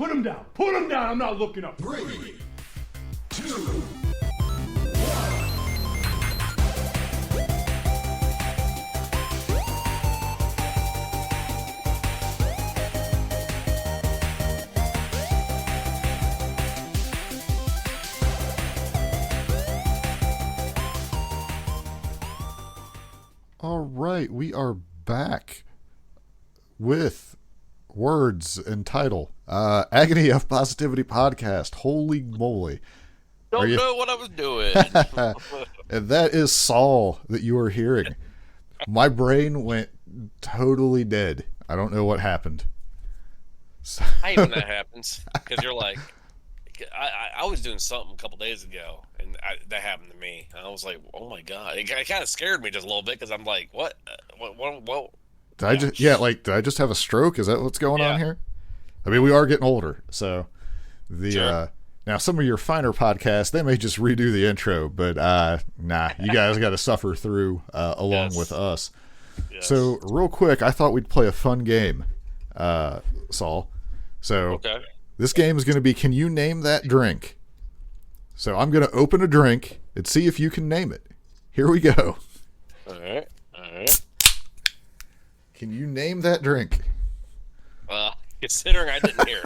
Put him down. Put him down. I'm not looking up. 3, 2, All right, we are back with words and title. Agony of Positivity Podcast. Holy moly. Don't know what I was doing. And that is Saul that you are hearing. My brain went totally dead. I don't know what happened. So, I hate when that happens because you're like, I was doing something a couple days ago, and that happened to me. And I was like, oh my god! It kind of scared me just a little bit because I'm like, what? did I just have a stroke? Is that what's going on here? I mean, we are getting older, so now some of your finer podcasts, they may just redo the intro, but nah, you guys got to suffer through along with us. Yes. So real quick, I thought we'd play a fun game, Saul. So Okay. this game is going to be, can you name that drink? So I'm going to open a drink and see if you can name it. Here we go. All right. Can you name that drink? Considering I didn't hear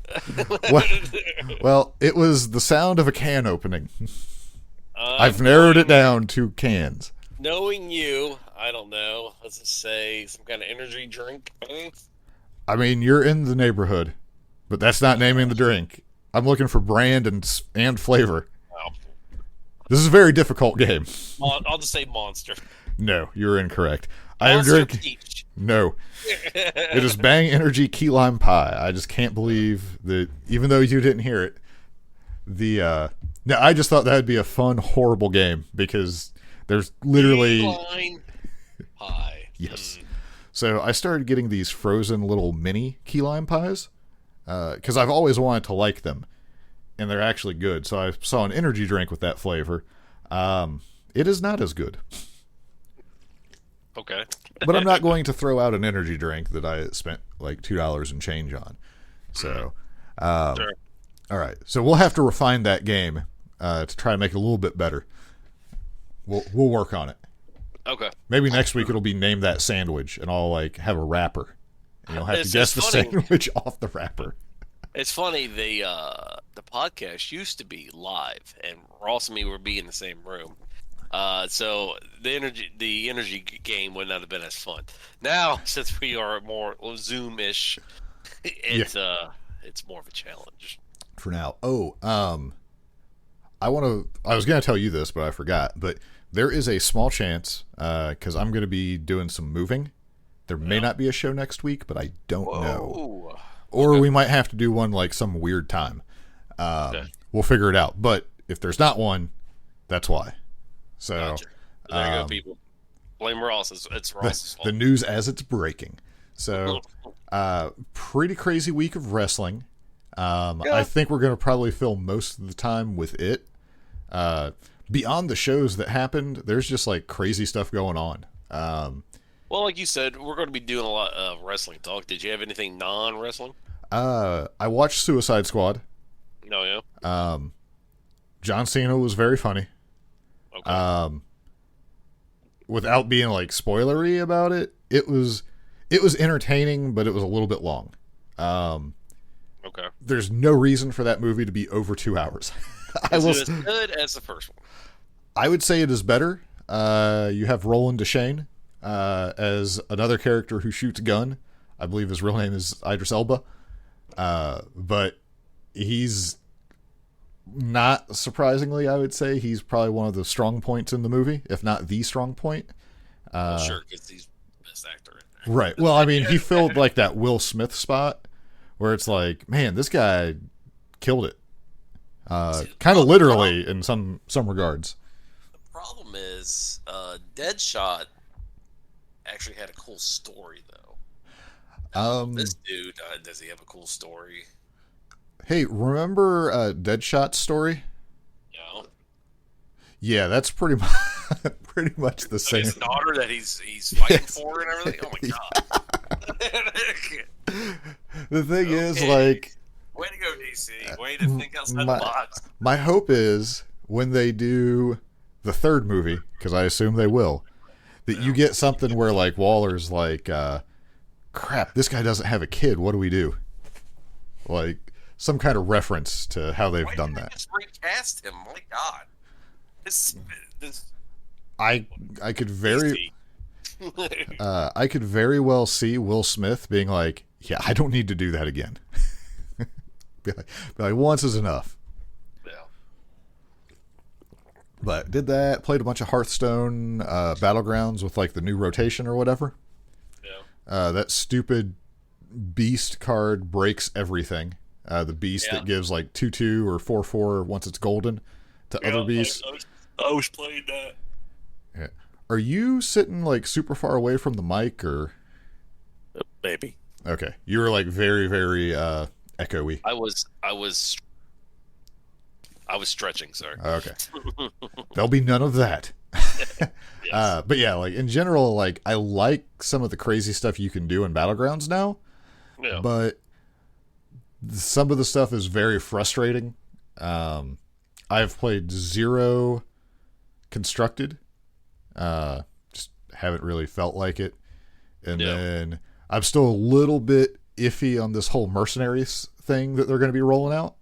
it. Well, it was the sound of a can opening. I've narrowed it down to cans. Knowing you, I don't know. Let's just say some kind of energy drink. Maybe? I mean, you're in the neighborhood, but that's not naming the drink. I'm looking for brand and flavor. Oh. This is a very difficult game. I'll just say Monster. No, you're incorrect. I am Monster drinking. Peach. No, it is Bang Energy Key Lime Pie. I just can't believe that, even though you didn't hear it. No, I just thought that would be a fun, horrible game because there's literally Key lime pie. Yes. So I started getting these frozen little mini key lime pies because I've always wanted to like them, and they're actually good. So I saw an energy drink with that flavor. It is not as good. Okay. But I'm not going to throw out an energy drink that I spent like $2 and change on. So, Sure. all right. So we'll have to refine that game to try to make it a little bit better. We'll work on it. Okay. Maybe next week it'll be Name That Sandwich, and I'll like have a wrapper. And you'll have It's to guess the funny. sandwich off the wrapper. It's funny, the podcast used to be live, and Ross and me would be in the same room. So the energy game would not have been as fun. Now, since we are more Zoom-ish, it's more of a challenge. For now. I was going to tell you this, but I forgot. But there is a small chance, because I'm going to be doing some moving. There may not be a show next week, but I don't know. Or we might have to do one like some weird time. We'll figure it out. But if there's not one, that's why. So Gotcha. There you go, people. Blame Ross. It's Ross's fault. the news as it's breaking. So pretty crazy week of wrestling. I think we're going to probably fill most of the time with it. Beyond the shows that happened, there's just like crazy stuff going on. Well, like you said, we're going to be doing a lot of wrestling talk. Did you have anything non-wrestling? I watched Suicide Squad. No, yeah. John Cena was very funny. Okay. Without being like spoilery about it, it was entertaining, but it was a little bit long. Okay. There's no reason for that movie to be over 2 hours. Is it as good as the first one? I would say it is better. You have Roland Deschain as another character who shoots a gun. I believe his real name is Idris Elba. But he's not surprisingly, I would say he's probably one of the strong points in the movie, if not the strong point. Sure, because he's the best actor in there. Right. Well, I mean, he filled like that Will Smith spot where it's like, man, this guy killed it. Kind of literally in some regards. The problem is, Deadshot actually had a cool story, though. This dude, does he have a cool story? Hey, remember Deadshot's story? No. Yeah, that's pretty much the So same. his daughter that he's fighting Yes. for and everything. Oh my god. The thing is, like, see. Way to think outside the My- box. My hope is when they do the third movie, because I assume they will, that you get something where like Waller's like, crap, this guy doesn't have a kid. What do we do? Like some kind of reference to how they've Why done did they that. just recast him? My God. This I could very I could very well see Will Smith being like, yeah, I don't need to do that again. be like, once is enough. yeah. But did that, played a bunch of Hearthstone Battlegrounds with like the new rotation or whatever. Yeah. That stupid beast card breaks everything. The beast that gives like 2/2 or 4/4 once it's golden to other beasts. I was playing that. Yeah. Are you sitting like super far away from the mic or? Maybe. Okay, you were like very, very echoey. I was stretching, sir. Okay, there'll be none of that. Yes. But yeah, like in general, like I like some of the crazy stuff you can do in Battlegrounds now, Yeah. but some of the stuff is very frustrating. I've played 0 Constructed, just haven't really felt like it, and then I'm still a little bit iffy on this whole mercenaries thing that they're going to be rolling out.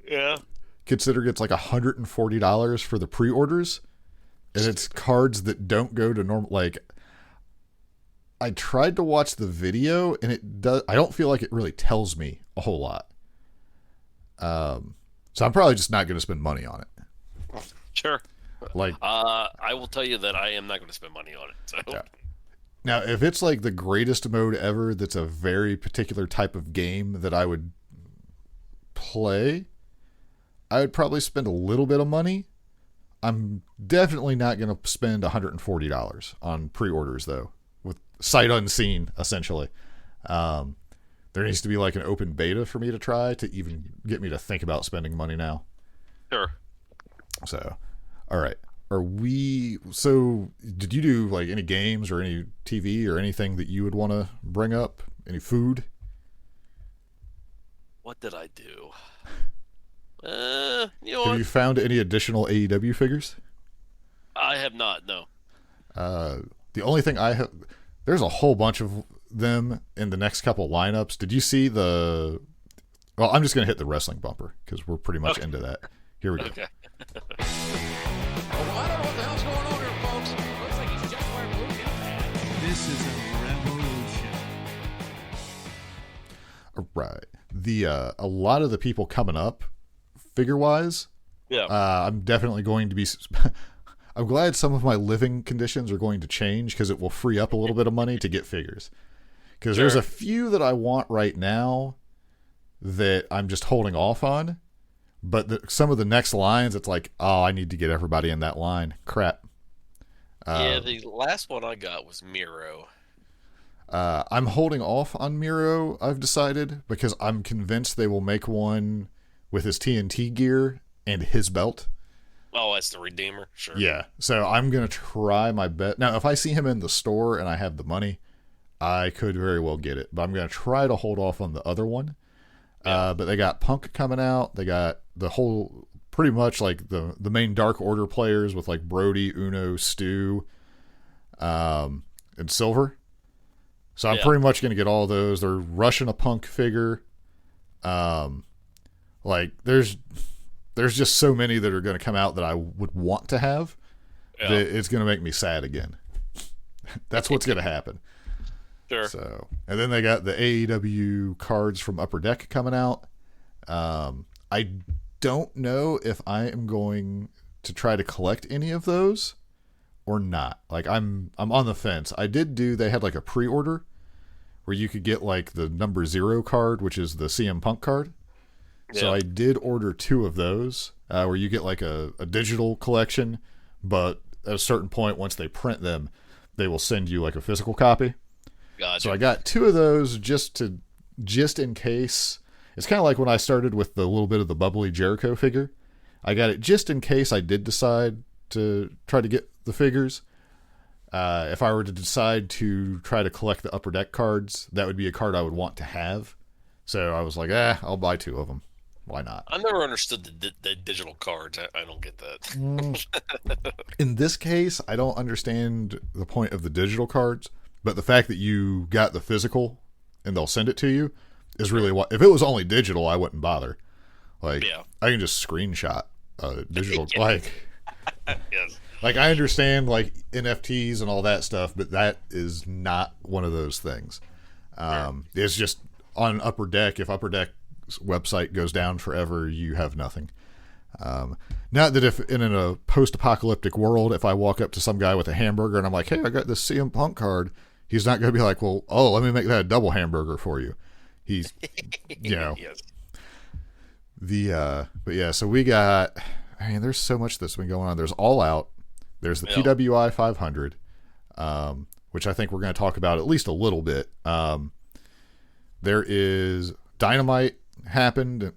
Yeah. Considering it's like $140 for the pre-orders, and it's cards that don't go to normal. Like, I tried to watch the video, and it does. I don't feel like it really tells me a whole lot. So I'm probably just not going to spend money on it. Sure. Like, I will tell you that I am not going to spend money on it. So. Yeah. Now, if it's like the greatest mode ever, that's a very particular type of game that I would play, I would probably spend a little bit of money. I'm definitely not going to spend $140 on pre-orders, though, with sight unseen, essentially. There needs to be like an open beta for me to try to even get me to think about spending money now. Sure. So, all right. So did you do like any games or any TV or anything that you would want to bring up? Any food? What did I do? You know Have what? you found any additional AEW figures? I have not. No. The only thing I have, there's a whole bunch of them in the next couple lineups. Did you see well, I'm just going to hit the wrestling bumper because we're pretty much into that. Here we go. Okay. I don't know what the hell's going on here, folks. Looks like he's just wearing blue pants. This is a revolution. All right. A lot of the people coming up figure wise, Yeah. I'm definitely going to be. I'm glad some of my living conditions are going to change because it will free up a little bit of money to get figures. Because there's a few that I want right now that I'm just holding off on. But some of the next lines, it's like, oh, I need to get everybody in that line. Crap. Yeah, the last one I got was Miro. I'm holding off on Miro, I've decided, because I'm convinced they will make one with his TNT gear and his belt. Oh, that's the Redeemer? Sure. Yeah. So I'm going to try my best. Now, if I see him in the store and I have the money, I could very well get it. But I'm going to try to hold off on the other one. But they got Punk coming out. They got the whole, pretty much like the main Dark Order players with like Brody, Uno, Stu, and Silver. So I'm pretty much going to get all those. They're rushing a Punk figure. Like there's just so many that are going to come out that I would want to have. Yeah. That it's going to make me sad again. That's what's going to happen. Sure. So, and then they got the AEW cards from Upper Deck coming out. I don't know if I am going to try to collect any of those or not. Like I'm on the fence. They had like a pre-order where you could get like the number 0 card, which is the CM Punk card. So I did order 2 of those, where you get like a digital collection, but at a certain point, once they print them, they will send you like a physical copy. Gotcha. So I got 2 of those just in case. It's kind of like when I started with the little bit of the bubbly Jericho figure. I got it just in case I did decide to try to get the figures. If I were to decide to try to collect the Upper Deck cards, that would be a card I would want to have. So I was like, I'll buy 2 of them. Why not? I never understood the digital cards. I don't get that. In this case, I don't understand the point of the digital cards, but the fact that you got the physical and they'll send it to you is really what. If it was only digital, I wouldn't bother. Like, Yeah. I can just screenshot digital. Yeah. Yes. Like I understand like NFTs and all that stuff, but that is not one of those things. It's just on Upper Deck. If Upper Deck's website goes down forever, you have nothing. Not that if in a post-apocalyptic world, if I walk up to some guy with a hamburger and I'm like, hey, I got this CM Punk card, he's not going to be like, well, let me make that a double hamburger for you. He's, Yes. but yeah, so we got, there's so much that's been going on. There's All Out. There's the PWI 500, which I think we're going to talk about at least a little bit. There is Dynamite happened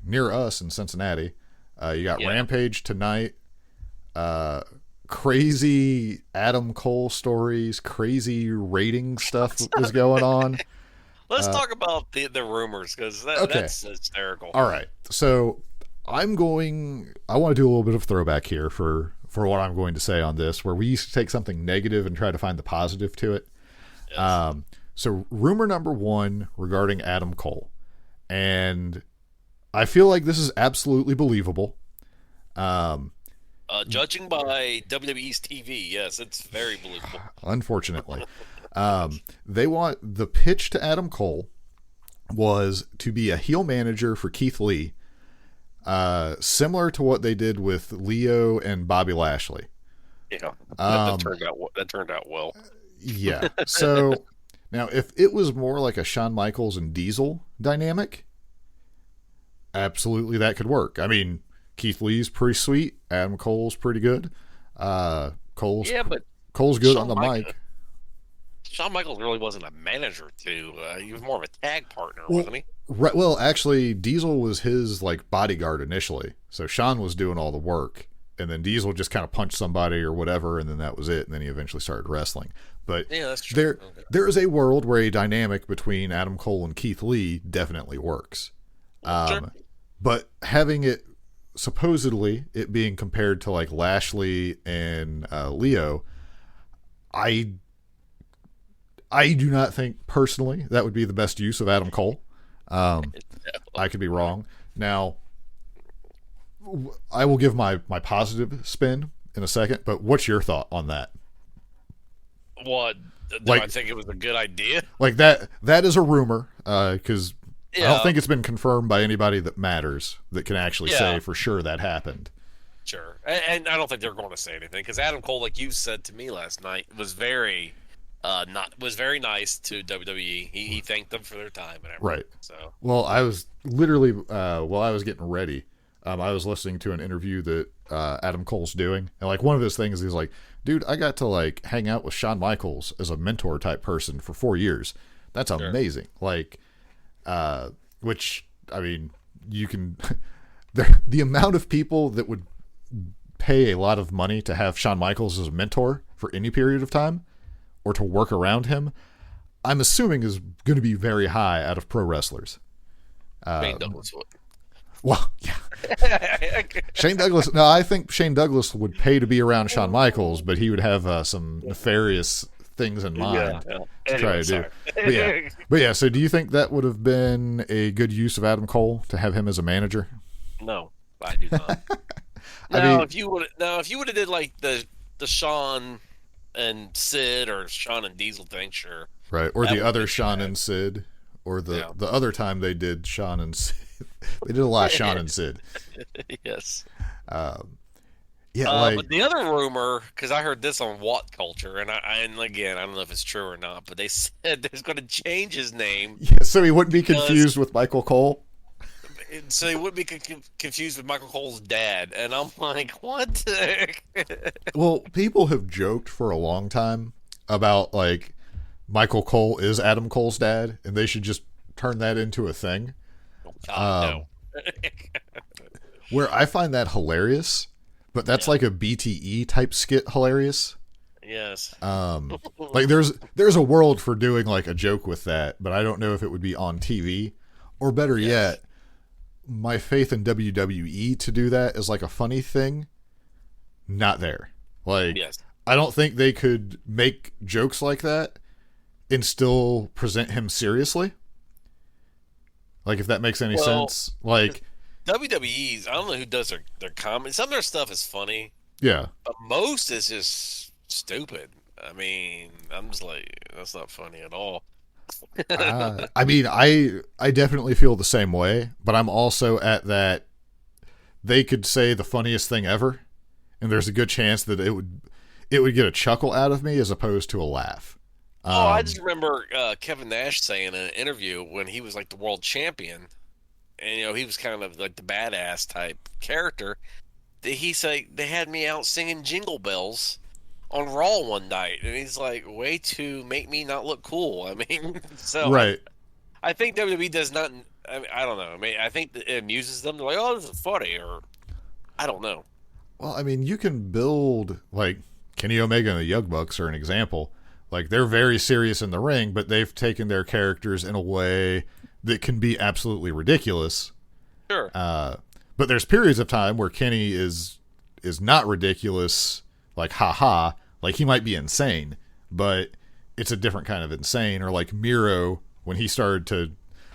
near us in Cincinnati. You got Rampage tonight. Crazy Adam Cole stories, crazy rating stuff is going on. Let's talk about the rumors because that's hysterical. All right, so I want to do a little bit of throwback here for what I'm going to say on this, where we used to take something negative and try to find the positive to it. Yes. So rumor number 1 regarding Adam Cole, and I feel like this is absolutely believable. Judging by WWE's TV, yes, it's very believable. Unfortunately, they want the pitch to Adam Cole was to be a heel manager for Keith Lee, similar to what they did with Leo and Bobby Lashley. Yeah, that turned out well. Yeah. So now, if it was more like a Shawn Michaels and Diesel dynamic, absolutely that could work. I mean, Keith Lee's pretty sweet. Adam Cole's pretty good. Cole's good on the mic. Shawn Michaels really wasn't a manager too. He was more of a tag partner, wasn't he? Right. Well, actually, Diesel was his like bodyguard initially. So Shawn was doing all the work, and then Diesel just kind of punched somebody or whatever, and then that was it. And then he eventually started wrestling. But yeah, that's true. There is a world where a dynamic between Adam Cole and Keith Lee definitely works. Sure. But having it supposedly it being compared to like Lashley and Leo, I do not think personally that would be the best use of Adam Cole. I could be wrong. Now, I will give my positive spin in a second, but what's your thought on that? What? Do I think it was a good idea? Like that is a rumor, because I Yeah. don't think it's been confirmed by anybody that matters that can actually Yeah. say for sure that happened. Sure. And I don't think they're going to say anything because Adam Cole, like you said to me last night, was very nice to WWE. He thanked them for their time and everything. Right. So Well, I was literally while I was getting ready, I was listening to an interview that Adam Cole's doing, and like one of his things, he's like, "Dude, I got to like hang out with Shawn Michaels as a mentor type person for 4 years. That's amazing." Like, which I mean, you can the amount of people that would pay a lot of money to have Shawn Michaels as a mentor for any period of time, or to work around him, I'm assuming is going to be very high out of pro wrestlers. Shane Douglas would. Well, yeah. Shane Douglas. No, I think Shane Douglas would pay to be around Shawn Michaels, but he would have some nefarious things in mind to try to do. But yeah. So, do you think that would have been a good use of Adam Cole to have him as a manager? No, I do not. If you would have did like the Shawn and Sid or Shawn and Diesel thing, sure. Right, or That the would other be Shawn bad. and Sid, or the other time they did Shawn and Sid. They did a lot of Shawn and Sid. Yes. Yeah, but the other rumor, because I heard this on What Culture, and again, I don't know if it's true or not, but they said they're going to change his name so he wouldn't be confused with Michael Cole. so he wouldn't be confused with Michael Cole's dad. And I'm like, what? Well, people have joked for a long time about like Michael Cole is Adam Cole's dad, and they should just turn that into a thing. No. Where I find that hilarious, but that's like a BTE type skit hilarious. Yes. Like there's a world for doing like a joke with that, but I don't know if it would be on TV Or better yet, my faith in WWE to do that is like a funny thing. Not there. Like, Yes. I don't think they could make jokes like that and still present him seriously. Like, if that makes any sense. Like, WWE's, I don't know who does their comedy. Some of their stuff is funny, yeah. but most is just stupid. I mean, I'm just like, that's not funny at all. I mean, I definitely feel the same way, but I'm also at that they could say the funniest thing ever, and there's a good chance that it would get a chuckle out of me as opposed to a laugh. I just remember Kevin Nash saying in an interview when he was like the world champion, and he was kind of like the badass type character. That he said they had me out singing Jingle Bells on Raw one night, and he's like, way to make me not look cool. I mean, so Right. I think WWE does not. I don't know. I mean, I think it amuses them. They're like, oh, this is funny, or I don't know. Well, I mean, you can build, like, Kenny Omega and the Young Bucks are an example. Like, they're very serious in the ring, but they've taken their characters in a way that can be absolutely ridiculous. Sure. But there's periods of time where Kenny is not ridiculous, like, haha, like he might be insane, but it's a different kind of insane. Or like Miro, when he started to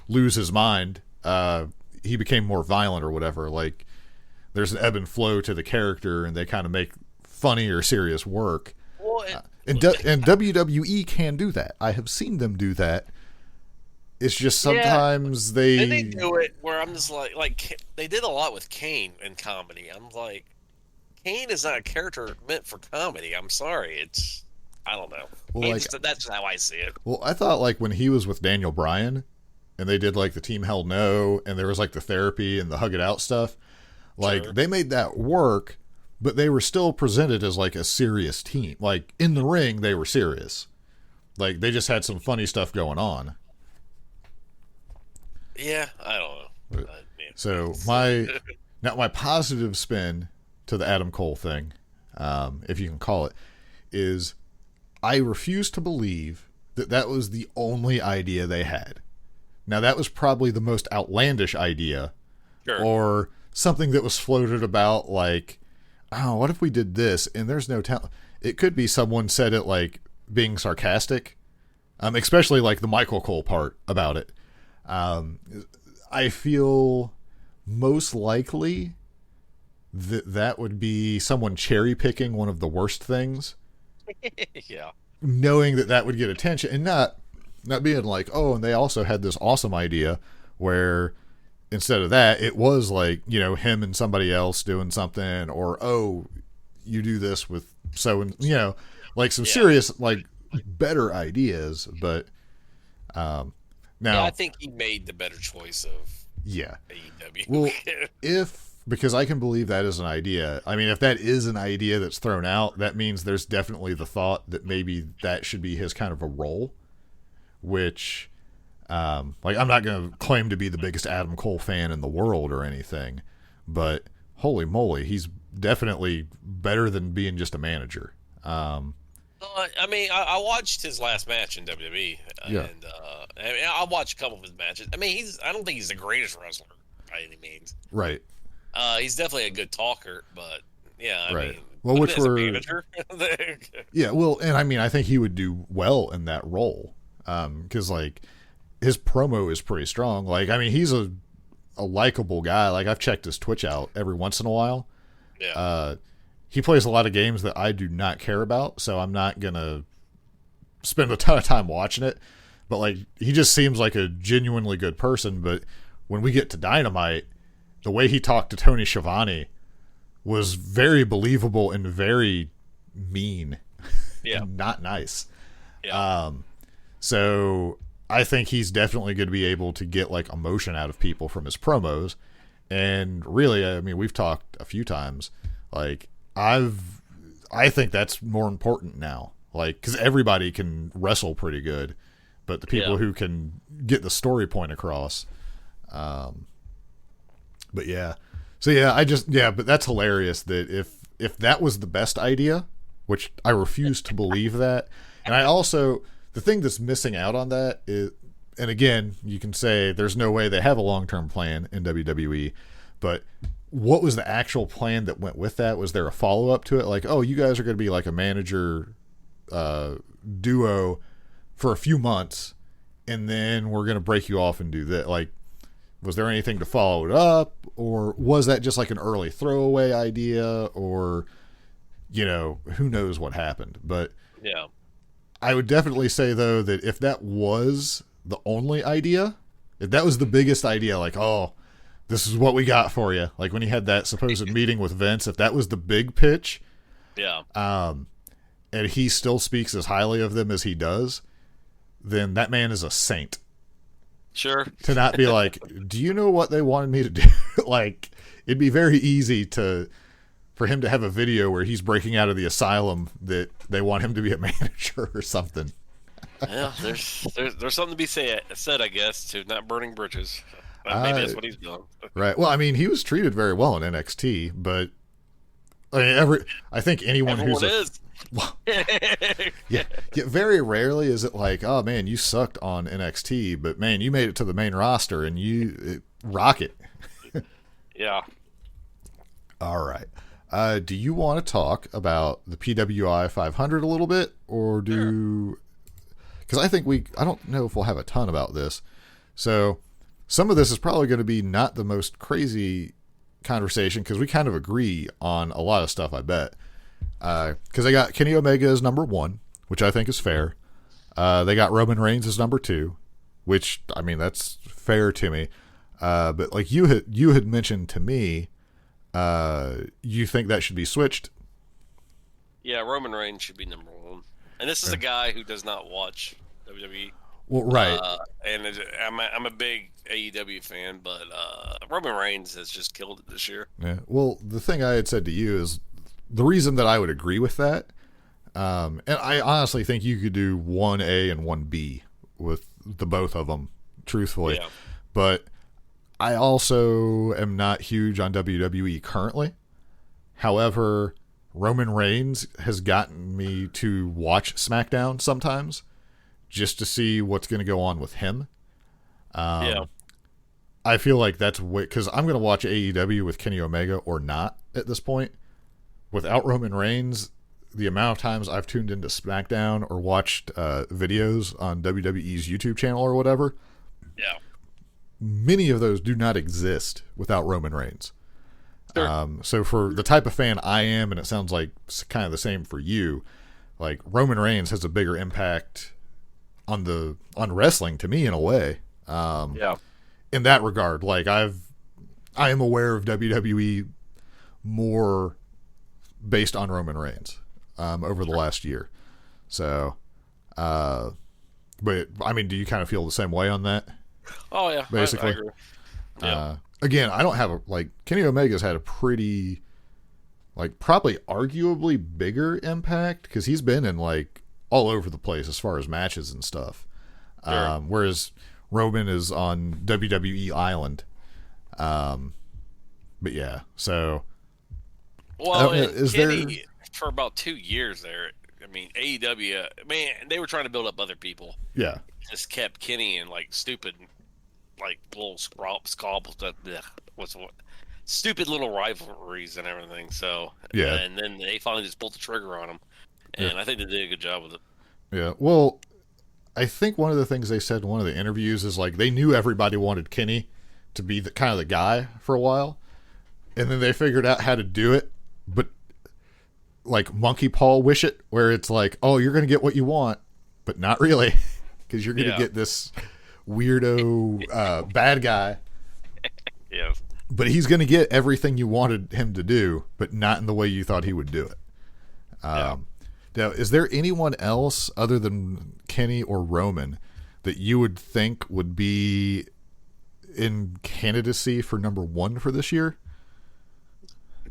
lose his mind, he became more violent or whatever. Like, there's an ebb and flow to the character, and they kind of make funny or serious work. Well, And WWE can do that. I have seen them do that. It's just sometimes and they do it where I'm just like they did a lot with Kane in comedy. I'm like, Kane is not a character meant for comedy. I'm sorry. I don't know. Well, like, that's just how I see it. well, I thought like when he was with Daniel Bryan and they did like the Team Hell No and there was like the therapy and the hug it out stuff, like Sure. they made that work, but they were still presented as like a serious team. Like in the ring, they were serious. Like they just had some funny stuff going on. Yeah, I don't know. Yeah. So my positive spin to the Adam Cole thing, if you can call it, is I refuse to believe that was the only idea they had. Now that was probably the most outlandish idea, Sure. or something that was floated about like, oh, what if we did this? And there's no talent. It could be someone said it like being sarcastic, especially like the Michael Cole part about it. I feel most likely that would be someone cherry picking one of the worst things, Yeah. knowing that would get attention, and not being like, oh, and they also had this awesome idea where instead of that, it was like, him and somebody else doing something, or, oh, you do this with like some serious, like better ideas. But now, Yeah, I think he made the better choice of yeah. AEW. Well, because I can believe that is an idea. I mean, if that is an idea that's thrown out, that means there's definitely the thought that maybe that should be his kind of a role, which, like, I'm not going to claim to be the biggest Adam Cole fan in the world or anything, but holy moly, he's definitely better than being just a manager. I mean, I watched his last match in WWE, Yeah. and I mean, I watched a couple of his matches. I mean, I don't think he's the greatest wrestler by any means. Right. He's definitely a good talker, but yeah, I Right. mean, Well, which as a were- manager, Yeah, well, and I mean, I think he would do well in that role, because like his promo is pretty strong. Like, I mean, he's a likable guy. Like, I've checked his Twitch out every once in a while. yeah, He plays a lot of games that I do not care about, so I'm not gonna spend a ton of time watching it. But like, he just seems like a genuinely good person. But when we get to Dynamite, the way he talked to Tony Schiavone was very believable and very mean. yeah, Not nice. yeah. So I think he's definitely going to be able to get like emotion out of people from his promos. And really, I mean, we've talked a few times. Like, I think that's more important now. Like, because everybody can wrestle pretty good, but the people Yeah. who can get the story point across. But yeah, so yeah, but that's hilarious that if that was the best idea, which I refuse to believe that. And I also, the thing that's missing out on that and again, you can say there's no way they have a long-term plan in WWE, but what was the actual plan that went with that? Was there a follow-up to it? Like, oh, you guys are going to be like a manager duo for a few months, and then we're going to break you off and do that. Like, was there anything to follow it up, or was that just like an early throwaway idea, or, you know, who knows what happened? But Yeah. I would definitely say, though, that if that was the only idea, if that was the biggest idea, like, oh, this is what we got for you, like when he had that supposed meeting with Vince, if that was the big pitch, Yeah. and he still speaks as highly of them as he does, then that man is a saint. Sure. To not be like, do you know what they wanted me to do? Like, it'd be very easy for him to have a video where he's breaking out of the asylum that they want him to be a manager or something. Yeah, there's something to be said, I guess, to not burning bridges. Maybe that's what he's doing. Right. Well, I mean, he was treated very well in NXT, but I mean, I think anyone Everyone who's is. yeah, very rarely is it like, oh man, you sucked on NXT, but man, you made it to the main roster and you rock it. Yeah. All right. Do you want to talk about the PWI 500 a little bit, or do? Because I think I don't know if we'll have a ton about this. So some of this is probably going to be not the most crazy conversation because we kind of agree on a lot of stuff, I bet. Because they got Kenny Omega as number 1, which I think is fair. They got Roman Reigns as number 2, which, I mean, that's fair to me. But like you had mentioned to me, you think that should be switched? Yeah, Roman Reigns should be number 1. And this is a guy who does not watch WWE. Well, right. And I'm a big AEW fan, but Roman Reigns has just killed it this year. Yeah. Well, the thing I had said to you is the reason that I would agree with that, and I honestly think you could do 1A and 1B with the both of them, truthfully. Yeah. But I also am not huge on WWE currently. However, Roman Reigns has gotten me to watch SmackDown sometimes just to see what's going to go on with him. Yeah. I feel like that's because I'm going to watch AEW with Kenny Omega or not at this point. Without Roman Reigns, the amount of times I've tuned into SmackDown or watched videos on WWE's YouTube channel or whatever, Yeah. many of those do not exist without Roman Reigns. Sure. So for the type of fan I am, and it sounds like kind of the same for you, like Roman Reigns has a bigger impact on wrestling to me in a way. Yeah. In that regard, like I am aware of WWE more based on Roman Reigns over the last year. So, but I mean, do you kind of feel the same way on that? Oh yeah. Basically. I agree. Yeah. Again, I don't have Kenny Omega's had a pretty, probably arguably bigger impact because he's been in all over the place as far as matches and stuff. Sure. Whereas Roman is on WWE Island. But yeah, so. Well, is Kenny, for about 2 years there, I mean, AEW, man, they were trying to build up other people. Yeah. Just kept Kenny in stupid, little squabbles, stupid little rivalries and everything. So Yeah. And then they finally just pulled the trigger on him, and I think they did a good job with it. Yeah. Well, I think one of the things they said in one of the interviews is they knew everybody wanted Kenny to be the kind of the guy for a while, and then they figured out how to do it, but monkey paw wish it, where it's oh, you're going to get what you want, but not really, because you're going to get this weirdo bad guy. Yeah. But he's going to get everything you wanted him to do, but not in the way you thought he would do it. Now, is there anyone else other than Kenny or Roman that you would think would be in candidacy for number 1 for this year?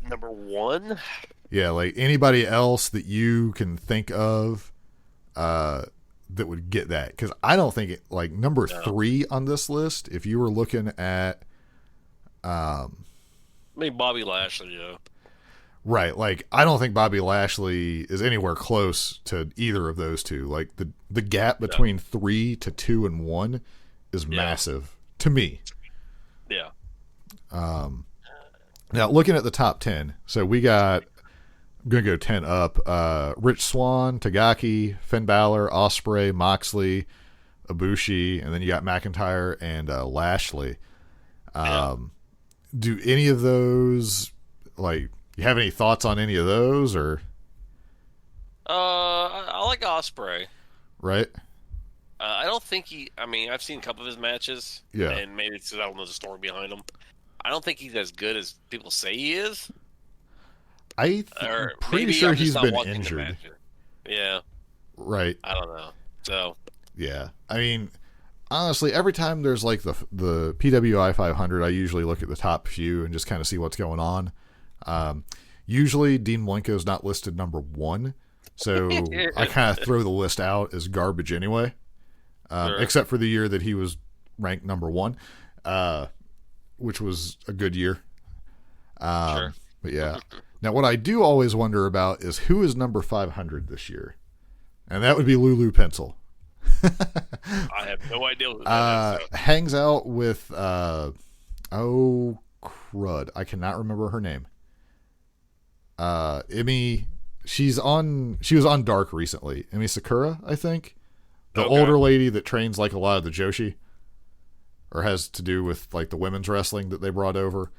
Number 1? Yeah, anybody else that you can think of that would get that? Because I don't think it, number 3 on this list, if you were looking at I mean, Bobby Lashley, yeah. right, I don't think Bobby Lashley is anywhere close to either of those two. The gap between 3 to 2 and 1 is massive to me. Yeah. Now, looking at the top 10, so we got, I'm going to go 10 up, Rich Swann, Tagaki, Finn Balor, Ospreay, Moxley, Ibushi, and then you got McIntyre and Lashley. Do any of those, like, you have any thoughts on any of those, or? I like Ospreay. Right? I don't think I've seen a couple of his matches. Yeah. And maybe it's because I don't know the story behind him. I don't think he's as good as people say he is. I'm Or pretty maybe sure I'm just he's not been watching the injured. matches. Yeah. Right. I don't know. So. Yeah. I mean, honestly, every time there's like the PWI 500, I usually look at the top few and just kind of see what's going on. Usually, Dean Malenko's not listed number 1, so I kind of throw the list out as garbage anyway. Sure. Except for the year that he was ranked number 1, which was a good year. Sure. But yeah. Now, what I do always wonder about is who is number 500 this year, and that would be Lulu Pencil. I have no idea who that is. Hangs out with oh crud, I cannot remember her name. Emi, she was on Dark recently. Emi Sakura, I think. The Okay. older lady that trains like a lot of the Joshi, or has to do with like the women's wrestling that they brought over.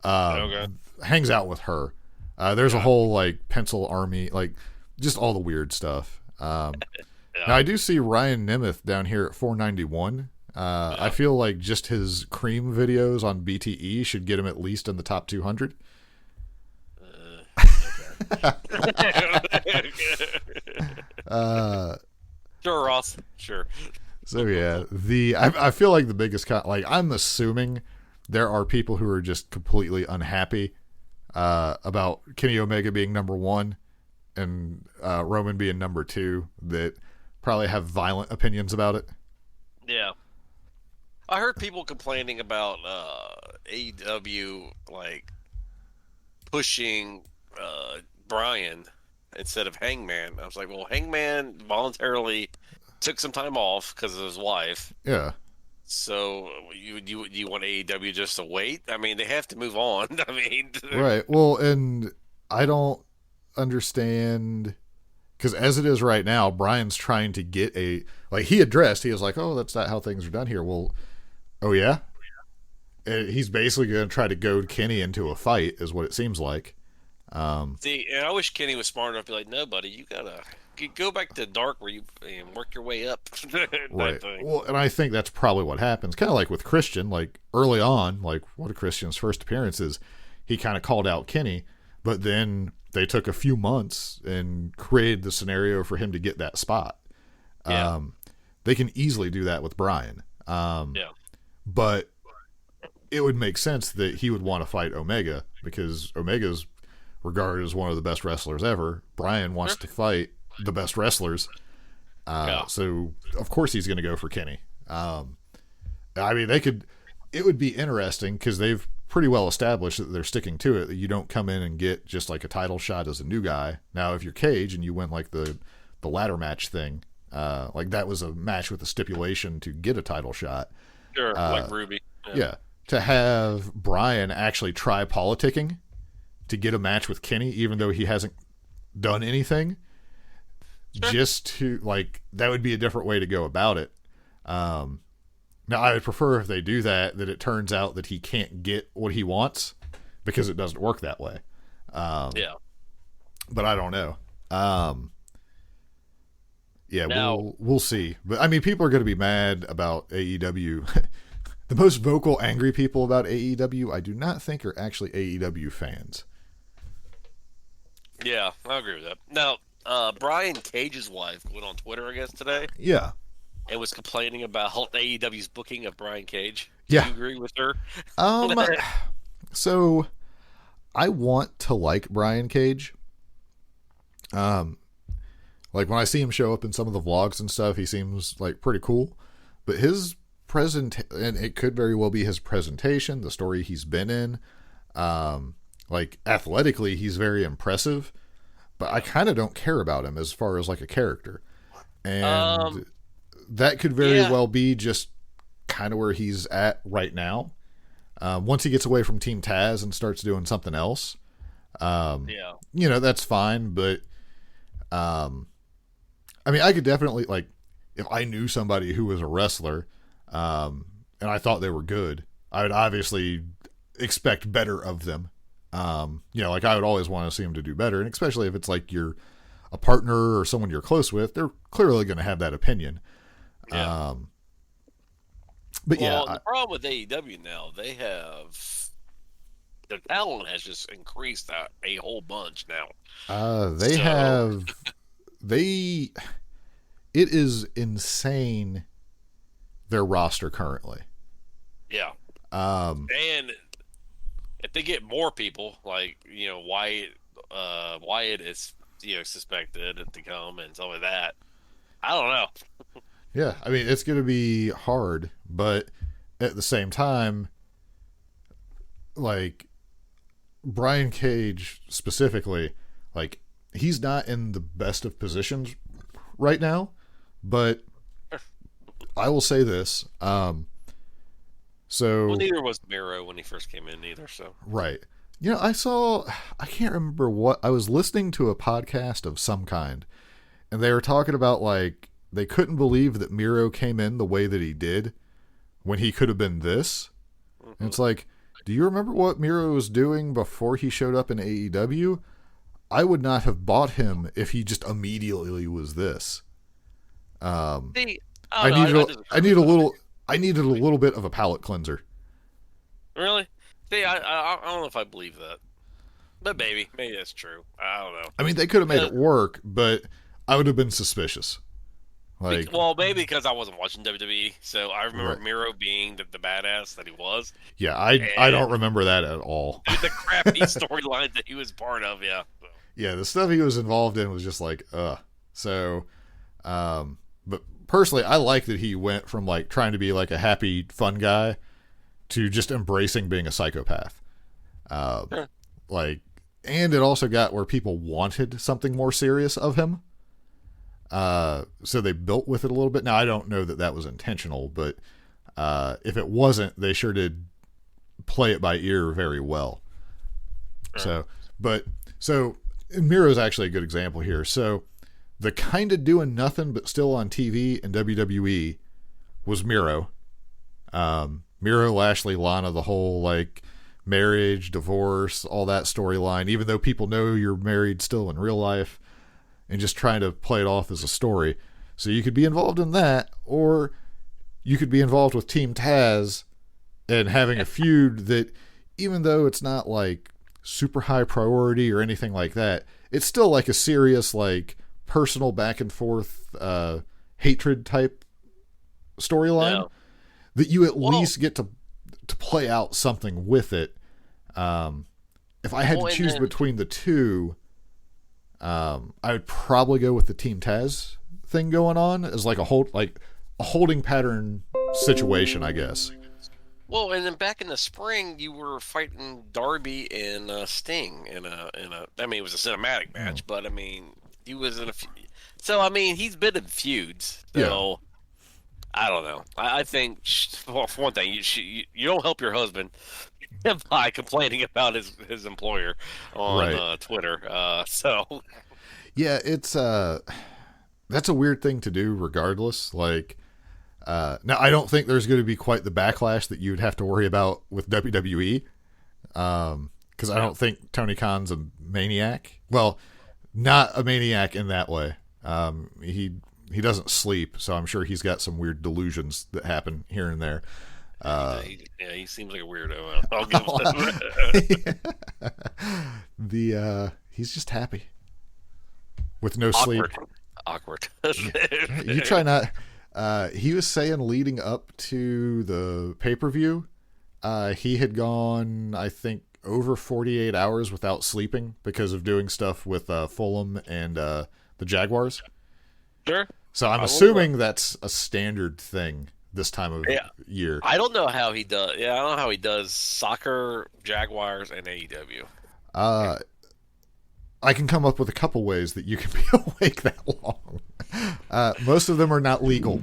Okay. Hangs out with her. There's a whole like pencil army, like just all the weird stuff. Now I do see Ryan Nemeth down here at 491. I feel like just his cream videos on BTE should get him at least in the top 200. Sure, Ross. Sure. So yeah, I feel like the biggest I'm assuming there are people who are just completely unhappy about Kenny Omega being number 1 and Roman being number 2 that probably have violent opinions about it. Yeah. I heard people complaining about AEW like pushing Bryan instead of Hangman. I was like, well, Hangman voluntarily took some time off because of his wife. Yeah. So you want AEW just to wait? I mean, they have to move on. I mean, Right. Well, and I don't understand, because as it is right now, Brian's trying to get he was like, oh, that's not how things are done here. Well, oh yeah? And he's basically going to try to goad Kenny into a fight, is what it seems like. See, and I wish Kenny was smart enough to be like, no, buddy, you gotta go back to Dark where you and work your way up. Right. Thing. Well, and I think that's probably what happens. Kind of like with Christian, like early on, like one of Christian's first appearances, he kind of called out Kenny, but then they took a few months and created the scenario for him to get that spot. Yeah. They can easily do that with Brian. Yeah. But it would make sense that he would want to fight Omega, because Omega's regarded as one of the best wrestlers ever. Brian wants to fight the best wrestlers. So of course he's going to go for Kenny. I mean, it would be interesting because they've pretty well established that they're sticking to it, that you don't come in and get just like a title shot as a new guy. Now, if you're Cage and you win like the ladder match thing, like that was a match with a stipulation to get a title shot. Sure, like Ruby. Yeah. To have Brian actually try politicking to get a match with Kenny, even though he hasn't done anything, just to, like, that would be a different way to go about it. Now, I would prefer if they do that it turns out that he can't get what he wants, because it doesn't work that way. Yeah. But I don't know. Yeah, Now- we'll see. But, I mean, people are going to be mad about AEW. The most vocal, angry people about AEW, I do not think are actually AEW fans. Yeah, I agree with that. Now, Brian Cage's wife went on Twitter, I guess, today Yeah. and was complaining about AEW's booking of Brian Cage. Yeah. Do you agree with her? So I want to like Brian Cage. Like when I see him show up in some of the vlogs and stuff, he seems like pretty cool. But his and it could very well be his presentation, the story he's been in. Like athletically, he's very impressive, but I kind of don't care about him as far as like a character. And that could very well be just kind of where he's at right now. Once he gets away from Team Taz and starts doing something else, Yeah. That's fine. But I mean, I could definitely, like, if I knew somebody who was a wrestler, and I thought they were good, I would obviously expect better of them. Like, I would always want to see them to do better, and especially if it's like you're a partner or someone you're close with, they're clearly going to have that opinion. Yeah. But Well, yeah, the problem with AEW now, they have the talent has just increased a whole bunch now. It is insane, their roster currently. Yeah. And if they get more people, like, Wyatt is, suspected to come and some of that, I don't know. Yeah, I mean, it's going to be hard, but at the same time, like, Brian Cage specifically, like, he's not in the best of positions right now, but I will say this. Well, neither was Miro when he first came in either, so. Right. I can't remember I was listening to a podcast of some kind, and they were talking about, like, they couldn't believe that Miro came in the way that he did when he could have been this. Mm-hmm. And it's like, do you remember what Miro was doing before he showed up in AEW? I would not have bought him if he just immediately was this. I needed a little bit of a palate cleanser. Really? See, I don't know if I believe that. But maybe that's true. I don't know. I mean, they could have made it work, but I would have been suspicious. Like, maybe because I wasn't watching WWE, so I remember Miro being the badass that he was. Yeah, I don't remember that at all. The crappy storyline that he was part of, yeah. So. Yeah, the stuff he was involved in was just like, So, but personally, I like that he went from, like, trying to be like a happy, fun guy to just embracing being a psychopath. Sure. Like, and it also got where people wanted something more serious of him. So they built with it a little bit. Now, I don't know that was intentional, but if it wasn't, they sure did play it by ear very well. Sure. So Miro's actually a good example here. So the kind of doing nothing but still on TV in WWE was Miro. Miro, Lashley, Lana, the whole, like, marriage, divorce, all that storyline, even though people know you're married still in real life, and just trying to play it off as a story. So you could be involved in that, or you could be involved with Team Taz and having a feud that, even though it's not, like, super high priority or anything like that, it's still, like, a serious, like, personal back and forth hatred type storyline that you at least get to play out something with it. If I had to choose between the two, I would probably go with the Team Taz thing going on as like a holding pattern situation, I guess. Well, and then back in the spring, you were fighting Darby and Sting in a. I mean, it was a cinematic match, but I mean, he was in a. So I mean, he's been in feuds. So I don't know. I think, well, for one thing, you don't help your husband by complaining about his employer on Twitter. So yeah, it's that's a weird thing to do. Regardless, like. Now, I don't think there's going to be quite the backlash that you'd have to worry about with WWE, because I don't think Tony Khan's a maniac. Well, not a maniac in that way. He doesn't sleep, so I'm sure he's got some weird delusions that happen here and there. He seems like a weirdo. I'll give him that. He's just happy with no sleep. Awkward. You try not. He was saying leading up to the pay-per-view, he had gone, I think, over 48 hours without sleeping because of doing stuff with Fulham and the Jaguars. Sure. So I'm assuming that's a standard thing this time of year. I don't know how he does. Yeah, I don't know how he does soccer, Jaguars, and AEW. I can come up with a couple ways that you can be awake that long. Most of them are not legal.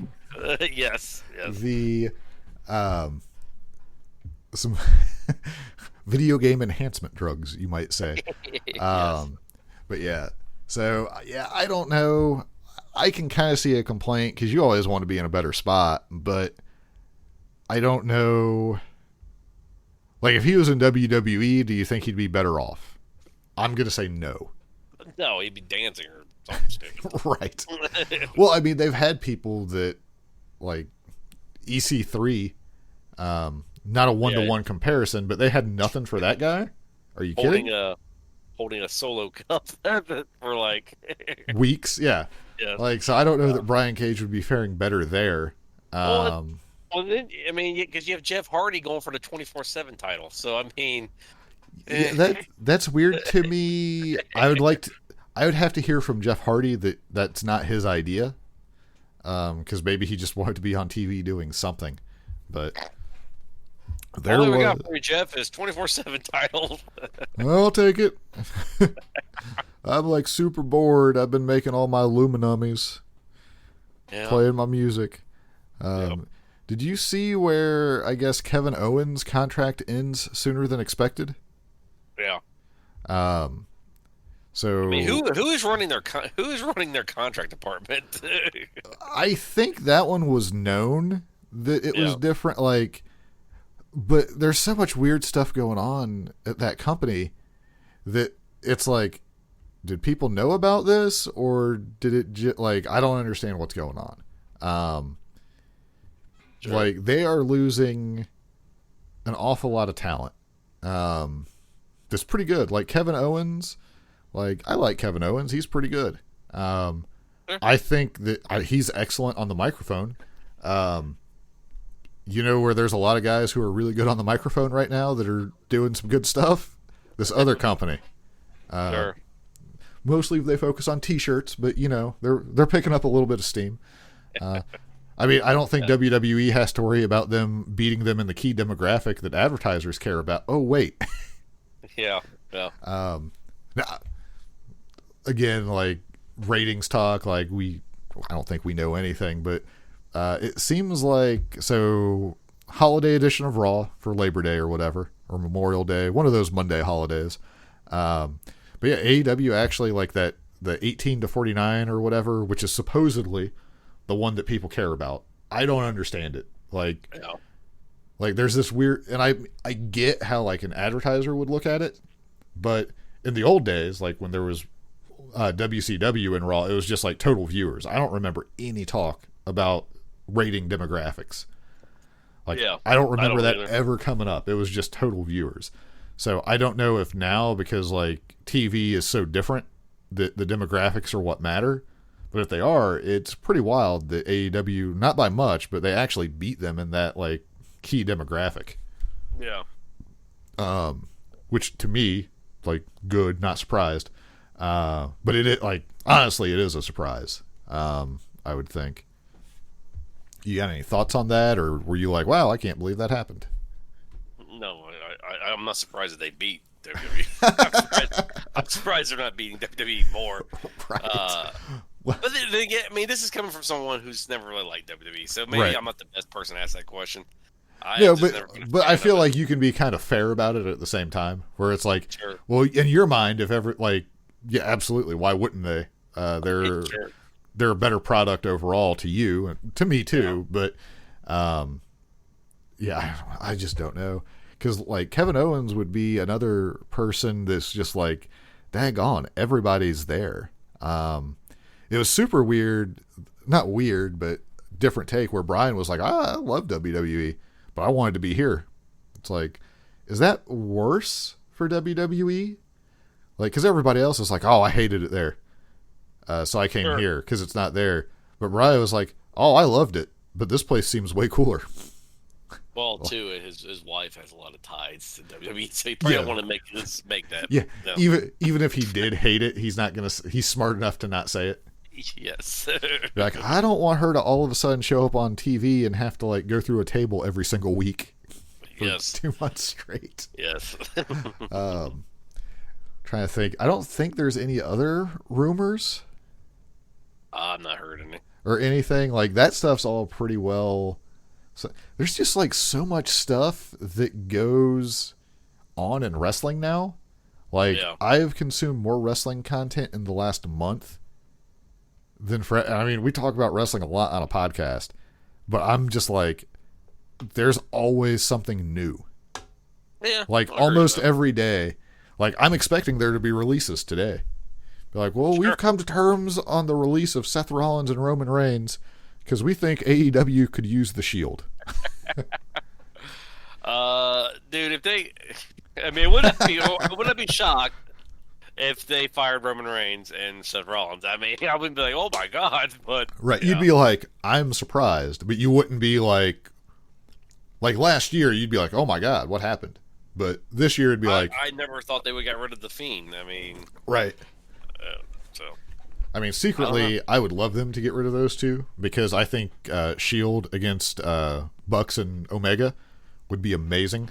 Yes. Some video game enhancement drugs, you might say. But yeah, so yeah, I don't know. I can kind of see a complaint because you always want to be in a better spot, but I don't know. Like, if he was in WWE, do you think he'd be better off? I'm gonna say no. No, he'd be dancing or something stupid. Right. Well, I mean, they've had people that, like, EC3, not a one-to-one comparison, but they had nothing for that guy. Are you kidding? Holding a solo cup for like weeks. Yeah. Like, so I don't know that Brian Cage would be faring better there. Well, then, I mean, because you have Jeff Hardy going for the 24/7 title, so I mean, yeah, that's weird to me. I would have to hear from Jeff Hardy that that's not his idea, because maybe he just wanted to be on TV doing something. But there all we got for you, Jeff, is 24/7 title. I'll take it. I'm like super bored. I've been making all my Illuminummies, playing my music. Did you see where I guess Kevin Owens' contract ends sooner than expected? Yeah. So I mean, who is running their contract department? I think that one was known that it was different. Like, but there's so much weird stuff going on at that company that it's like, did people know about this, or did it like, I don't understand what's going on. Sure. Like, they are losing an awful lot of talent. That's pretty good. Like, Kevin Owens, like, I like Kevin Owens. He's pretty good. I think that he's excellent on the microphone. You know where there's a lot of guys who are really good on the microphone right now that are doing some good stuff? This other company. Sure. Mostly they focus on T-shirts, but, you know, they're picking up a little bit of steam. I mean, I don't think WWE has to worry about them beating them in the key demographic that advertisers care about. Oh, wait. Yeah. Now, again, like, ratings talk, like, I don't think we know anything, but it seems like, so, holiday edition of Raw for Labor Day or whatever, or Memorial Day, one of those Monday holidays. But yeah, AEW actually, like, the 18 to 49 or whatever, which is supposedly the one that people care about. I don't understand it. Like, like, there's this weird, and I get how, like, an advertiser would look at it, but in the old days, like when there was WCW and Raw, it was just like total viewers. I don't remember any talk about rating demographics. Like, I don't remember that ever coming up. It was just total viewers. So I don't know if now, because like TV is so different, that the demographics are what matter. But if they are, it's pretty wild that AEW, not by much, but they actually beat them in that like key demographic. Yeah. Which to me, like, good, not surprised. But like, honestly, it is a surprise. I would think. You got any thoughts on that, or were you like, wow, I can't believe that happened? No, I'm not surprised that they beat WWE. I'm surprised they're not beating WWE more. Right. But then again, I mean, this is coming from someone who's never really liked WWE, so maybe I'm not the best person to ask that question. But I feel like you can be kind of fair about it at the same time, where it's like, well, in your mind, if ever, like, yeah, absolutely, why wouldn't they? They're a better product overall to you, and to me too. But yeah, I just don't know, because like Kevin Owens would be another person that's just like, daggone, everybody's there. It was super weird, not weird, but different take, where Brian was like, I love WWE, but I wanted to be here. It's like, is that worse for WWE? Like, because everybody else is like, oh, I hated it there, so I came here because it's not there. But Brian was like, oh, I loved it, but this place seems way cooler. Well, too, his wife has a lot of ties to WWE, so he probably don't want to make that. Yeah, no. Even if he did hate it, he's not gonna. He's smart enough to not say it. Yes. Like, I don't want her to all of a sudden show up on TV and have to like go through a table every single week for 2 months straight. Yes. Trying to think. I don't think there's any other rumors. I'm not heard any. Or anything. Like, that stuff's all pretty well So there's just like so much stuff that goes on in wrestling now. Like Yeah. I have consumed more wrestling content in the last month than I mean, we talk about wrestling a lot on a podcast, but I'm just like, there's always something new. Yeah. Like I agree almost with that. every day. Like I'm expecting there to be releases today. Be like, well, Sure. we've come to terms on the release of Seth Rollins and Roman Reigns because we think AEW could use the Shield. Dude, if they, I mean, wouldn't I be shocked if they fired Roman Reigns and Seth Rollins? I mean, I wouldn't be like, oh my god, but Right. yeah. You'd be like, I'm surprised, but you wouldn't be like last year, you'd be like, oh my God, what happened? But this year it'd be like, I never thought they would get rid of the Fiend. I mean, right. so I mean, secretly, I would love them to get rid of those two because I think Shield against Bucks and Omega would be amazing.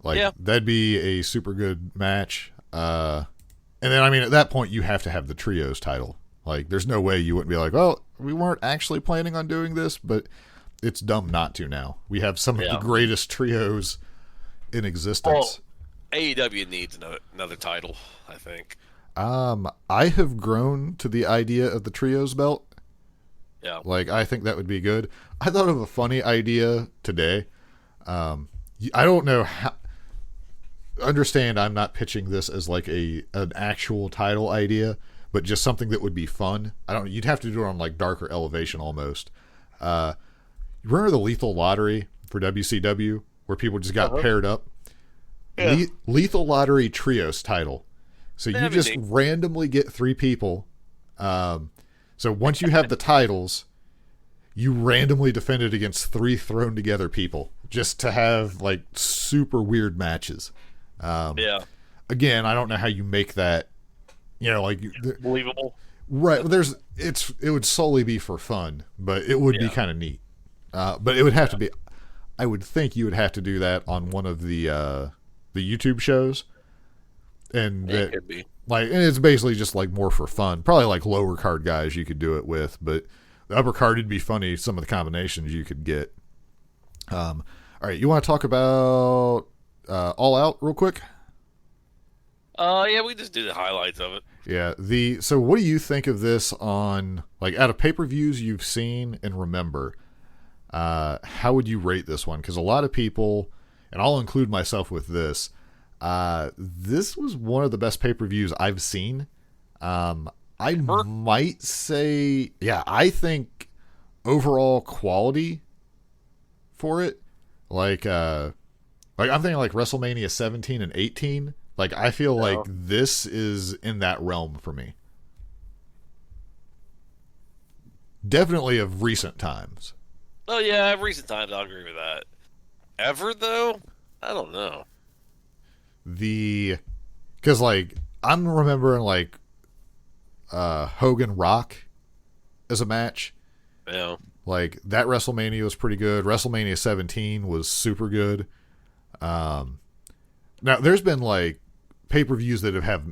Like, Yeah. that'd be a super good match. And then, I mean, at that point, you have to have the Trios title. Like, there's no way you wouldn't be like, well, we weren't actually planning on doing this, but it's dumb not to now. We have some of the greatest trios in existence. well, AEW needs another title, I think. I have grown to the idea of the Trios belt. Yeah. Like, I think that would be good. I thought of a funny idea today. I don't know how. Understand, I'm not pitching this as like an actual title idea, but just something that would be fun. I don't. You'd have to do it on like Darker Elevation almost. Remember the Lethal Lottery for WCW where people just got paired up? Yeah. Lethal Lottery Trios title. So you That'd be just neat. randomly get 3 people. So once you have the titles, you randomly defend it against 3 thrown together people just to have like super weird matches. Yeah. Again, I don't know how you make that, like Believable. right. It would solely be for fun, but it would be Yeah. kind of neat. But it would have to be. I would think you would have to do that on one of the YouTube shows, and It could be. and it's basically just like more for fun. Probably like lower card guys you could do it with, but the upper card would be funny. Some of the combinations you could get. All right, you want to talk about All Out real quick? Yeah, we just do the highlights of it. Yeah. So what do you think of this on like out of pay-per-views you've seen and remember? How would you rate this one? Because a lot of people, and I'll include myself with this, this was one of the best pay-per-views I've seen. I might say, I think overall quality for it, like I'm thinking like WrestleMania 17 and 18. Like I feel like this is in that realm for me. Definitely of recent times. Oh yeah, recent times I'll agree with that. Ever though, I don't know. Because like I'm remembering like Hogan Rock as a match. Yeah. Like that WrestleMania was pretty good. WrestleMania 17 was super good. Now there's been like pay-per-views that have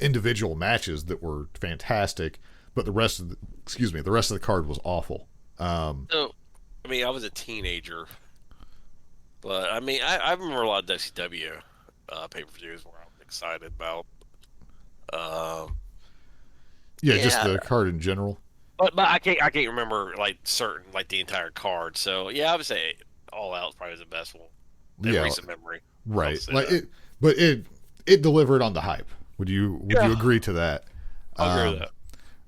individual matches that were fantastic, but the rest of the card was awful. So, I mean, I was a teenager, but I mean, I remember a lot of WCW pay-per-views where I was excited about. Just the card in general. But I can't remember like the entire card. So yeah, I would say All Out probably was the best one in recent memory. Right. I'll say Like that. it delivered on the hype. Would you agree to that? I'll agree with that.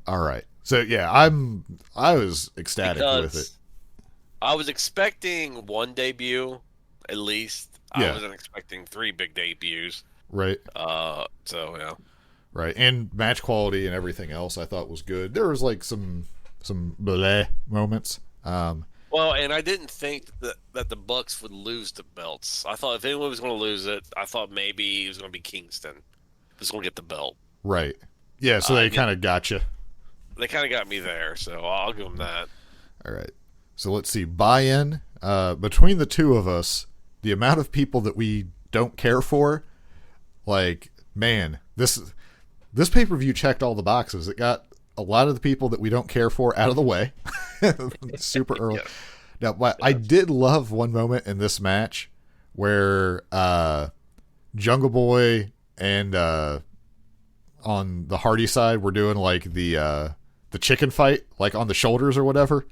All right. So yeah, I was ecstatic with it. I was expecting one debut, at least. Yeah. I wasn't expecting 3 big debuts. Right. So yeah. Right. And match quality and everything else I thought was good. There was like some bleh moments. Well, and I didn't think that the Bucks would lose the belts. I thought if anyone was going to lose it, I thought maybe it was going to be Kingston who's going to get the belt. Right. Yeah, so they kind of got you. They kind of got me there, so I'll give them that. All right. So let's see. Buy-in. Between the two of us, the amount of people that we don't care for, like, man, this pay-per-view checked all the boxes. It got a lot of the people that we don't care for out of the way super early. Yeah. Now, but I did love one moment in this match where Jungle Boy and on the Hardy side were doing like the chicken fight, like on the shoulders or whatever.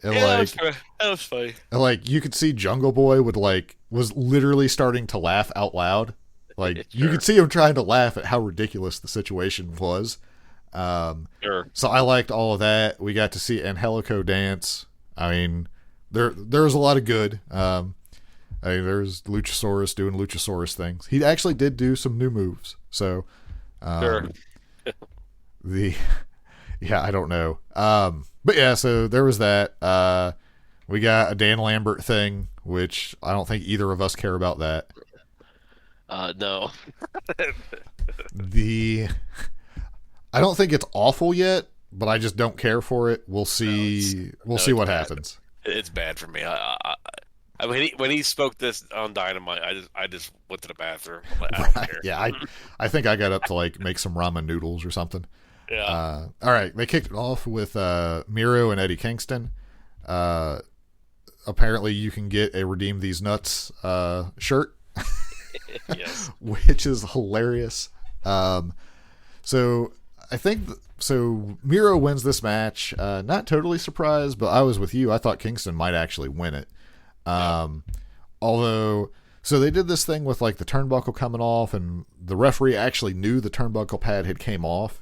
And Yeah, like, that was funny. and like you could see Jungle Boy was literally starting to laugh out loud. Like you could see him trying to laugh at how ridiculous the situation was. Sure. So I liked all of that. We got to see Angelico dance. I mean, there was a lot of good. I mean, there's Luchasaurus doing Luchasaurus things. He actually did do some new moves. So, Sure. I don't know. But yeah, so there was that. We got a Dan Lambert thing, which I don't think either of us care about that. No. I don't think it's awful yet, but I just don't care for it. We'll see. We'll see it's what bad. happens. It's bad for me. I mean, when he spoke this on Dynamite, I just went to the bathroom. I'm like, I don't care. Yeah, I think I got up to like make some ramen noodles or something. Yeah. All right, they kicked it off with Miro and Eddie Kingston. Apparently, you can get a Redeem These Nuts shirt, Yes. which is hilarious. So I think so. Miro wins this match. Not totally surprised, but I was with you. I thought Kingston might actually win it. Although, so they did this thing with like the turnbuckle coming off, and the referee actually knew the turnbuckle pad had came off,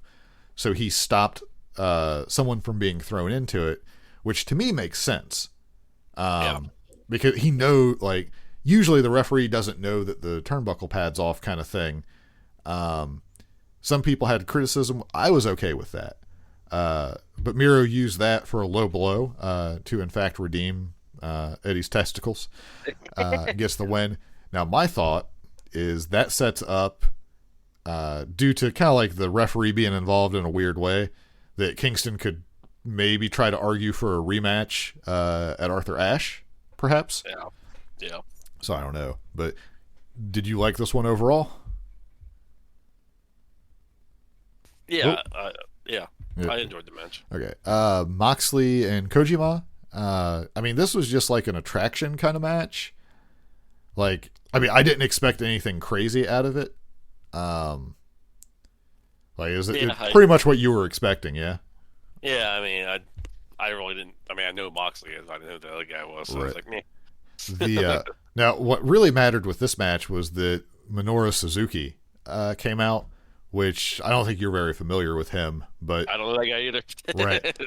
so he stopped someone from being thrown into it, which to me makes sense. Because he like usually the referee doesn't know that the turnbuckle pad's off, kind of thing. Some people had criticism. I was okay with that. But Miro used that for a low blow to, in fact, redeem Eddie's testicles. Gets the win. Now, my thought is that sets up, due to kind of like the referee being involved in a weird way, that Kingston could maybe try to argue for a rematch at Arthur Ashe, perhaps. Yeah. So I don't know. But did you like this one overall? Yeah. Yeah. I enjoyed the match. Okay. Moxley and Kojima. I mean, this was just like an attraction kind of match. Like, I mean, I didn't expect anything crazy out of it. Like, is it pretty much what you were expecting? Yeah. Yeah. I mean, I really didn't. I mean, I know Moxley is. I didn't know who the other guy was. So I was like, meh. Now, what really mattered with this match was that Minoru Suzuki came out, which I don't think you're very familiar with him, but I don't know that guy either. right,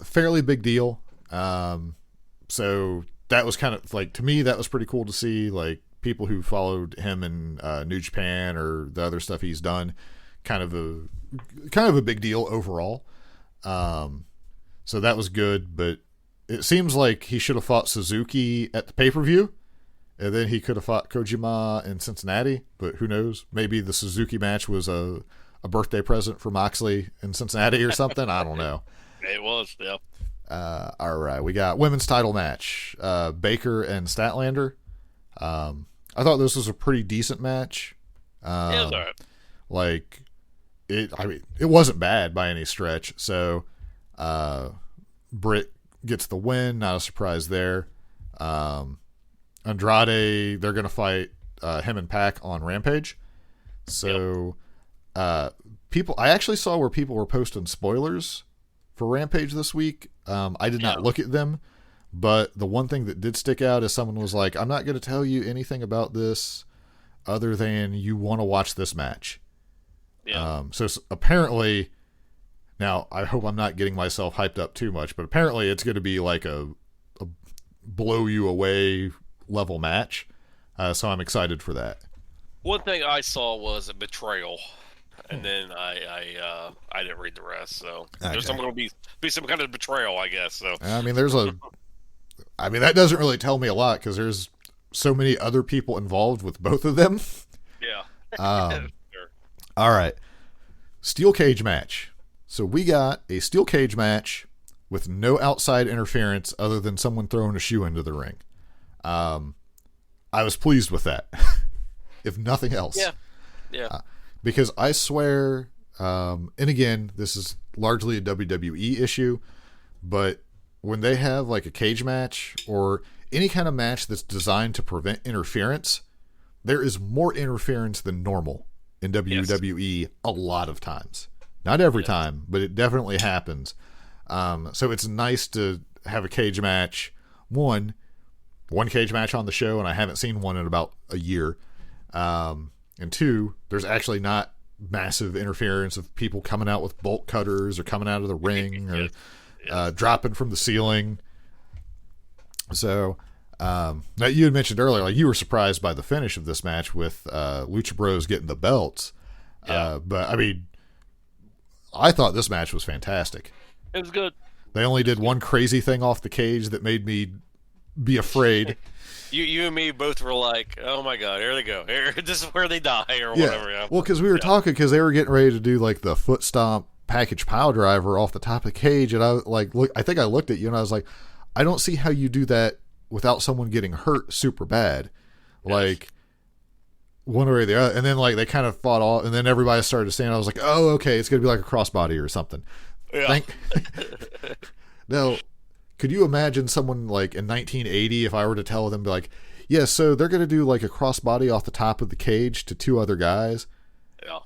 fairly big deal. So that was kind of like, to me, that was pretty cool to see, like people who followed him in New Japan or the other stuff he's done, kind of a big deal overall. So that was good, but it seems like he should have fought Suzuki at the pay-per-view, and then he could have fought Kojima in Cincinnati, but who knows? Maybe the Suzuki match was a birthday present for Moxley in Cincinnati or something. I don't know. It was, yeah. All right, we got women's title match, Baker and Statlander. I thought this was a pretty decent match. Yeah, it was all right. Like, it wasn't bad by any stretch. So, Britt gets the win. Not a surprise there. Andrade, they're going to fight him and Pac on Rampage. So, I actually saw where people were posting spoilers for Rampage this week. I did not look at them, but the one thing that did stick out is someone was like, I'm not going to tell you anything about this other than you want to watch this match. Yeah. So apparently, now I hope I'm not getting myself hyped up too much, but apparently it's going to be like a blow you away level match. So I'm excited for that. One thing I saw was a betrayal, and then I didn't read the rest. So there's going to be some kind of betrayal, I guess. So I mean, that doesn't really tell me a lot because there's so many other people involved with both of them. yeah. Sure. All right, steel cage match. So we got a steel cage match with no outside interference other than someone throwing a shoe into the ring. I was pleased with that, if nothing else. Yeah. Because I swear And again, this is largely a WWE issue, but when they have like a cage match or any kind of match that's designed to prevent interference, there is more interference than normal in WWE a lot of times. Not every time, but it definitely happens. So it's nice to have a cage match. One cage match on the show, and I haven't seen one in about a year. And two, there's actually not massive interference of people coming out with bolt cutters or coming out of the ring or dropping from the ceiling. So now you had mentioned earlier, like you were surprised by the finish of this match with Lucha Bros getting the belts. But I mean, I thought this match was fantastic. It was good. They only did one crazy thing off the cage that made me be afraid. You and me both were like, "Oh my god, here they go! Here, this is where they die, or whatever." Yeah. Well, because we were talking, because they were getting ready to do like the foot stomp package pile driver off the top of the cage, and I I think I looked at you and I was like, I don't see how you do that without someone getting hurt super bad, like one way or the other. And then like they kind of fought all, and then everybody started to stand. I was like, oh, okay, it's gonna be like a crossbody or something. Yeah. Now, could you imagine someone like in 1980 if I were to tell them, be like, yeah, so they're going to do like a crossbody off the top of the cage to two other guys,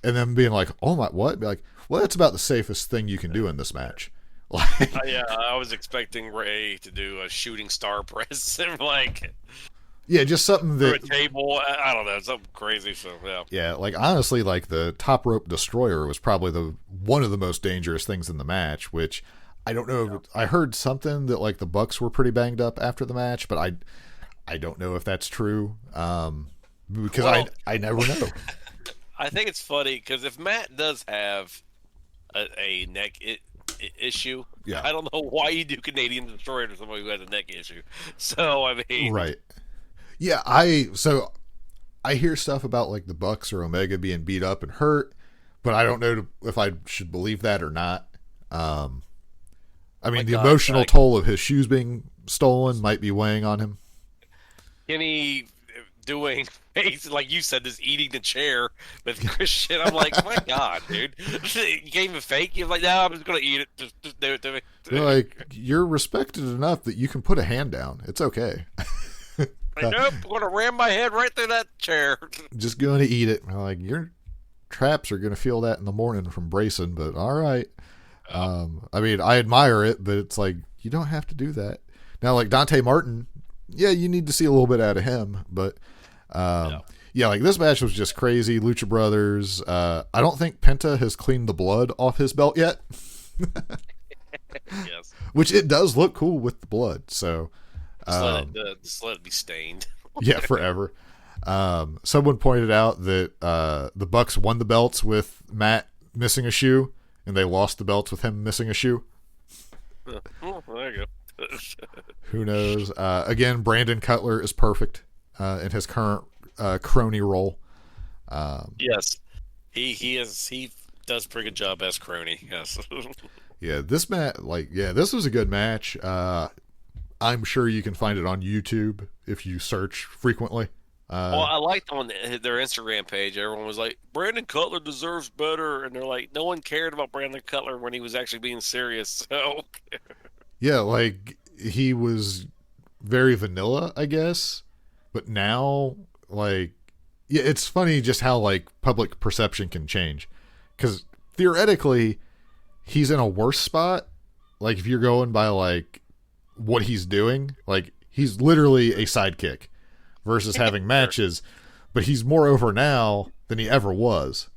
and then being like, oh my, what? Be like, well, that's about the safest thing you can do in this match. Like, Yeah, I was expecting Ray to do a shooting star press and like yeah, just something through that a table. I don't know, something crazy. So yeah, like honestly, like the top rope destroyer was probably one of the most dangerous things in the match, which I don't know. I heard something that like the Bucks were pretty banged up after the match, but I don't know if that's true. Because I never know. I think it's funny because if Matt does have a neck issue, I don't know why you do Canadian Destroyer to somebody who has a neck issue. So I mean, right? Yeah, I hear stuff about like the Bucks or Omega being beat up and hurt, but I don't know if I should believe that or not. I mean, the emotional toll of his shoes being stolen might be weighing on him. Kenny doing, like you said, this eating the chair with Christian. I'm like, my God, dude. You can't even fake. You're like, no, I'm just going to eat it. Just do it to me. You're like, you're respected enough that you can put a hand down. It's okay. Like, nope, I'm going to ram my head right through that chair. Just going to eat it. I'm like, your traps are going to feel that in the morning from bracing, but all right. I mean, I admire it, but it's like, you don't have to do that. Now, like Dante Martin, yeah, you need to see a little bit out of him, but yeah, like this match was just crazy. Lucha Brothers. I don't think Penta has cleaned the blood off his belt yet. Yes. Which it does look cool with the blood, so just let it be stained. yeah, forever. Someone pointed out that the Bucks won the belts with Matt missing a shoe, and they lost the belts with him missing a shoe. Oh, there you go. Who knows? Again, Brandon Cutler is perfect in his current crony role. Yes, he is. He does a pretty good job as crony. Yes. Yeah, this this was a good match. I'm sure you can find it on YouTube if you search frequently. Well, I liked on their Instagram page, everyone was like, Brandon Cutler deserves better. And they're like, no one cared about Brandon Cutler when he was actually being serious. So, yeah, like he was very vanilla, I guess. But now, like, yeah, it's funny just how like public perception can change. Because theoretically, he's in a worse spot. Like if you're going by like what he's doing, like he's literally a sidekick versus having matches, but he's more over now than he ever was.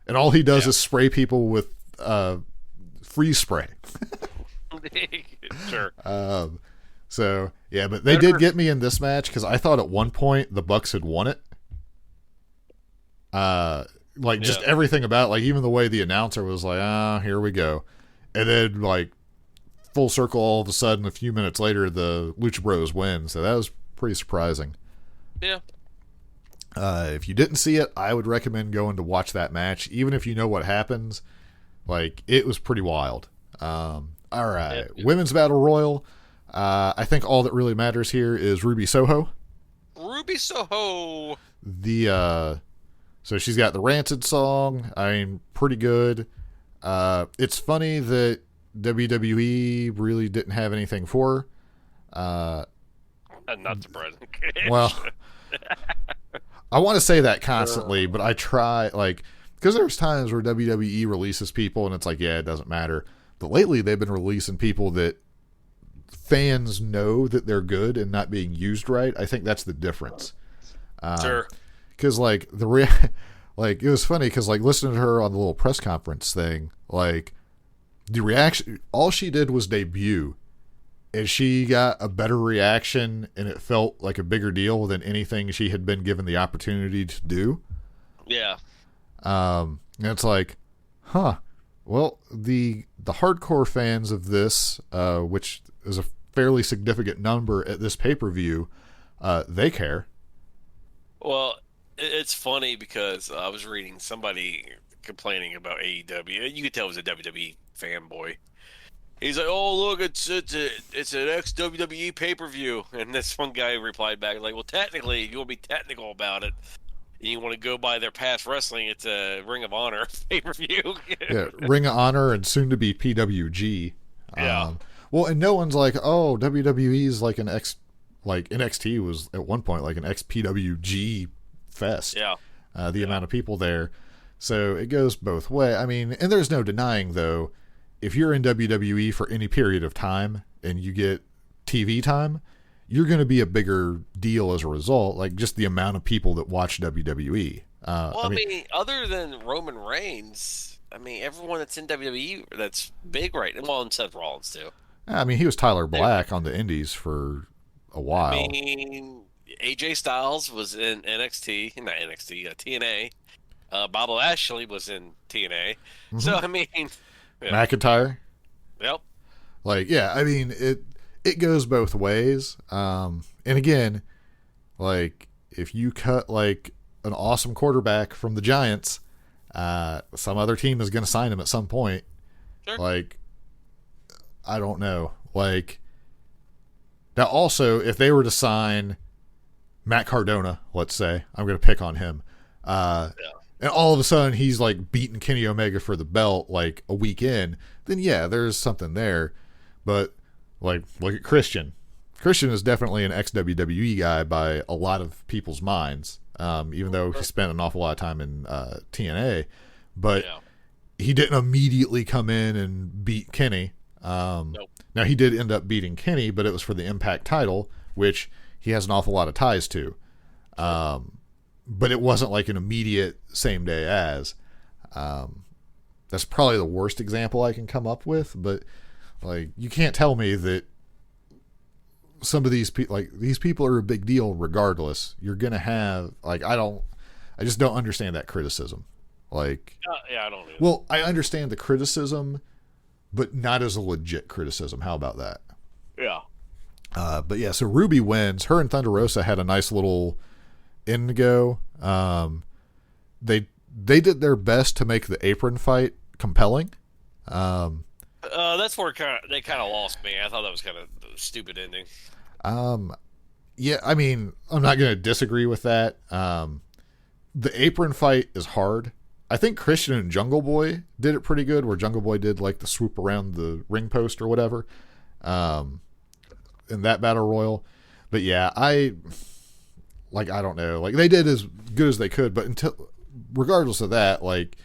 And all he does is spray people with freeze spray. Sure. So, yeah, but they did get me in this match because I thought at one point the Bucks had won it. Just everything about it, like even the way the announcer was like, here we go. And then like full circle all of a sudden a few minutes later the Lucha Bros win. So that was pretty surprising. Yeah. If you didn't see it, I would recommend going to watch that match, even if you know what happens. Like, it was pretty wild. All right. Yeah. Women's Battle Royal. I think all that really matters here is Ruby Soho. Ruby Soho. The So she's got the Rancid song. I mean, pretty good. It's funny that WWE really didn't have anything for her. Not surprising. Well, I want to say that constantly, but I try, like, because there's times where WWE releases people and it's like, yeah, it doesn't matter. But lately they've been releasing people that fans know that they're good and not being used right. I think that's the difference. Sure. Because, like, like, it was funny because, like, listening to her on the little press conference thing, like, the reaction, all she did was debut. And she got a better reaction, and it felt like a bigger deal than anything she had been given the opportunity to do. Yeah. And it's like, huh. Well, the hardcore fans of this, which is a fairly significant number at this pay-per-view, they care. Well, it's funny because I was reading somebody complaining about AEW. You could tell it was a WWE fanboy. He's like, "Oh, look, it's an ex-WWE pay-per-view," and this one guy replied back like, "Well, technically, if you want to be technical about it, and you want to go by their past wrestling, it's a Ring of Honor pay-per-view." Yeah, Ring of Honor and soon to be PWG. Yeah. Well, and no one's like, oh, WWE's like an ex, like NXT was at one point like an ex PWG fest. Yeah. The amount of people there, so it goes both way. I mean, and there's no denying though, if you're in WWE for any period of time and you get TV time, you're going to be a bigger deal as a result. Like just the amount of people that watch WWE. Well, I mean, other than Roman Reigns, I mean, everyone that's in WWE that's big right now, well, and Seth Rollins too. I mean, he was Tyler Black on the Indies for a while. I mean, AJ Styles was in TNA. Bob Lashley was in TNA. Mm-hmm. So, I mean... Yeah. McIntyre. Yep. Like, yeah, I mean, it goes both ways. And again, like, if you cut, like, an awesome quarterback from the Giants, some other team is going to sign him at some point. Sure. Like, I don't know. Like, now also, if they were to sign Matt Cardona, let's say, I'm going to pick on him. And all of a sudden he's like beating Kenny Omega for the belt like a week in, then yeah, there's something there. But like, look at Christian. Christian is definitely an ex-WWE guy by a lot of people's minds, even though he spent an awful lot of time in TNA. But he didn't immediately come in and beat Kenny. Nope. Now, he did end up beating Kenny, but it was for the Impact title, which he has an awful lot of ties to. But it wasn't like an immediate same day as. That's probably the worst example I can come up with, but like you can't tell me that some of these people, like these people are a big deal regardless. You're going to have, like, I just don't understand that criticism. Like, I don't either. Well, I understand the criticism, but not as a legit criticism. How about that? Yeah. But yeah, so Ruby wins. Her and Thunder Rosa had a nice little Indigo. They did their best to make the apron fight compelling. That's where they kind of lost me. I thought that was kind of a stupid ending. Yeah, I mean, I'm not going to disagree with that. The apron fight is hard. I think Christian and Jungle Boy did it pretty good, where Jungle Boy did like the swoop around the ring post or whatever, in that battle royal. But yeah, I don't know. Like, they did as good as they could, but regardless of that, like,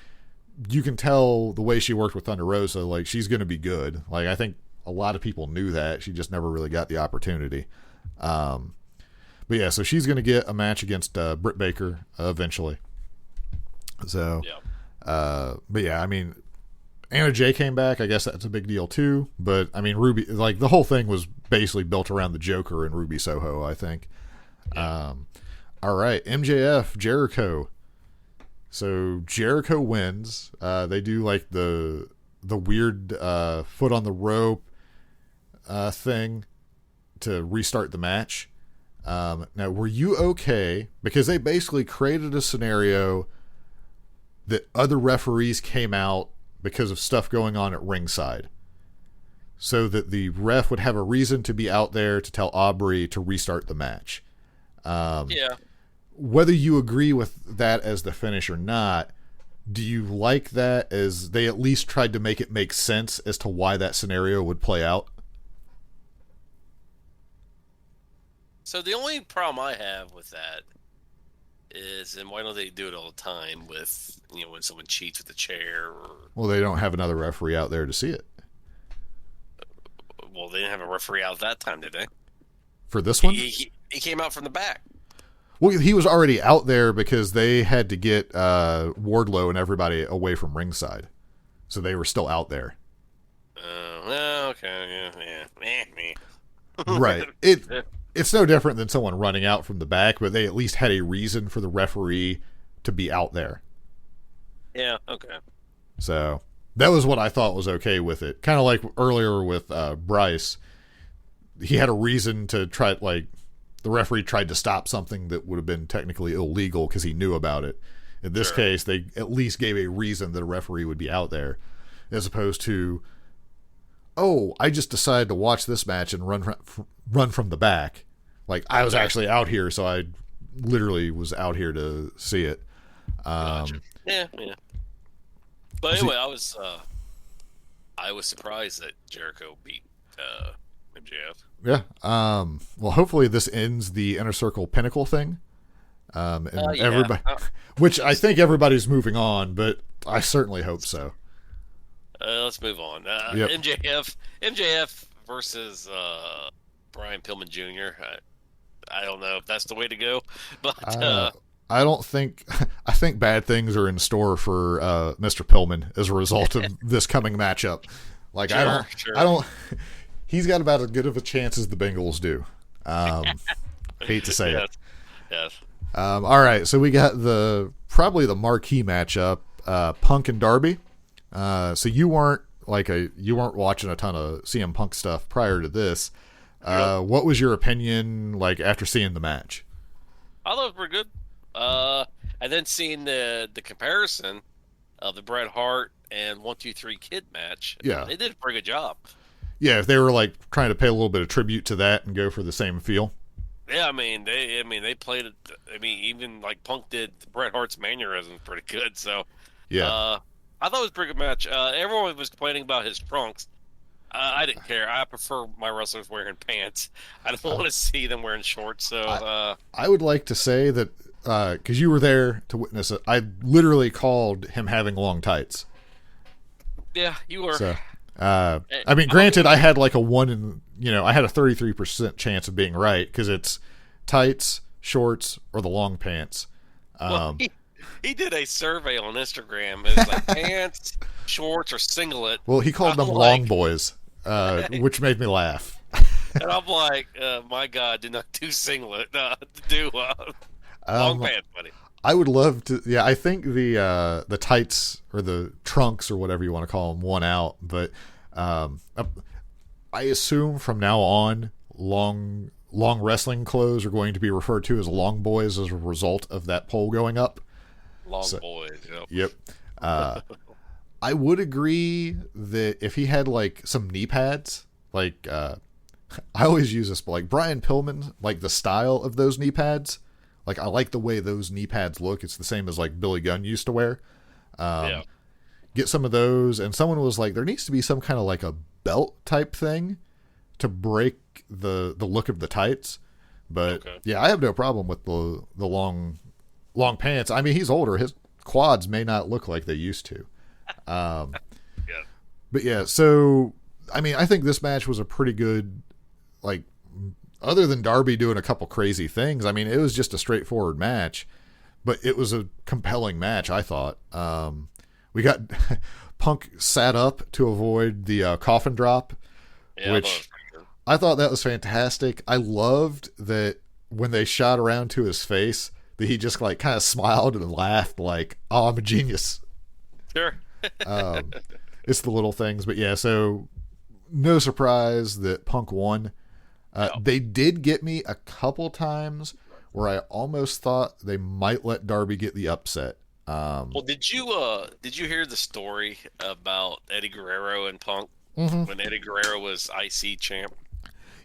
you can tell the way she worked with Thunder Rosa, like, she's going to be good. Like, I think a lot of people knew that. She just never really got the opportunity. But yeah, so she's going to get a match against Britt Baker eventually. So, but yeah, I mean, Anna Jay came back. I guess that's a big deal too. But I mean, Ruby, like, the whole thing was basically built around the Joker and Ruby Soho, I think. All right, MJF, Jericho. So Jericho wins. They do like the weird foot on the rope thing to restart the match. Now, were you okay? Because they basically created a scenario that other referees came out because of stuff going on at ringside, so that the ref would have a reason to be out there to tell Aubrey to restart the match. Yeah. whether you agree with that as the finish or not, do you like that as they at least tried to make it make sense as to why that scenario would play out? So the only problem I have with that is, and why don't they do it all the time with, when someone cheats with a chair or... Well, they don't have another referee out there to see it. Well, they didn't have a referee out that time, did they? For this one? He came out from the back. Well, he was already out there because they had to get Wardlow and everybody away from ringside. So they were still out there. Okay, yeah. Right. It's no different than someone running out from the back, but they at least had a reason for the referee to be out there. Yeah, okay. So that was what I thought was okay with it. Kind of like earlier with Bryce. He had a reason to try, like, the referee tried to stop something that would have been technically illegal because he knew about it. In this case, they at least gave a reason that a referee would be out there, as opposed to, oh, I just decided to watch this match and run from the back. Like, I was actually out here, so I literally was out here to see it. Gotcha. Yeah. But anyway, I was surprised that Jericho beat MJF. Yeah. Well, hopefully this ends the Inner Circle Pinnacle thing. And everybody, which I think everybody's moving on, but I certainly hope so. Let's move on. Yep. MJF versus Brian Pillman Jr. I don't know if that's the way to go, but I don't think. I think bad things are in store for Mr. Pillman as a result of this coming matchup. Like, I don't. He's got about as good of a chance as the Bengals do. Hate to say it. Yes. All right, so we got probably the marquee matchup, Punk and Darby. So you weren't watching a ton of CM Punk stuff prior to this. What was your opinion like after seeing the match? I thought it was pretty good. And then seeing the comparison of the Bret Hart and 1-2-3 Kid match. Yeah, they did a pretty good job. Yeah, if they were like trying to pay a little bit of tribute to that and go for the same feel. Yeah, they played it. Even like Punk did Bret Hart's mannerisms pretty good. So yeah, I thought it was a pretty good match. Everyone was complaining about his trunks. I didn't care. I prefer my wrestlers wearing pants. I don't want to see them wearing shorts. So I would like to say that because you were there to witness it, I literally called him having long tights. Yeah, you were. So, granted, I had like a 33% chance of being right because it's tights, shorts, or the long pants. Well, he did a survey on Instagram. It was like pants, shorts, or singlet. Well, he called them long boys, which made me laugh. And I'm like, my God, do not do singlet. Do long pants, buddy. I would love to. Yeah, I think the tights or the trunks or whatever you want to call them won out. But I assume from now on, long wrestling clothes are going to be referred to as long boys as a result of that poll going up. Long boys. Yep. I would agree that if he had like some knee pads, like I always use this, but like Brian Pillman, like the style of those knee pads. Like, I like the way those knee pads look. It's the same as, like, Billy Gunn used to wear. Get some of those. And someone was like, there needs to be some kind of, like, a belt type thing to break the look of the tights. But, yeah, I have no problem with the long pants. I mean, he's older. His quads may not look like they used to. But, yeah, so, I mean, I think this match was a pretty good, like, other than Darby doing a couple crazy things, I mean, it was just a straightforward match, but it was a compelling match, I thought. We got Punk sat up to avoid the coffin drop, which I thought that was fantastic. I loved that when they shot around to his face, that he just like kind of smiled and laughed like, oh, I'm a genius. Sure. It's the little things, but yeah, so no surprise that Punk won. They did get me a couple times where I almost thought they might let Darby get the upset. Well, did you hear the story about Eddie Guerrero and Punk when Eddie Guerrero was IC champ?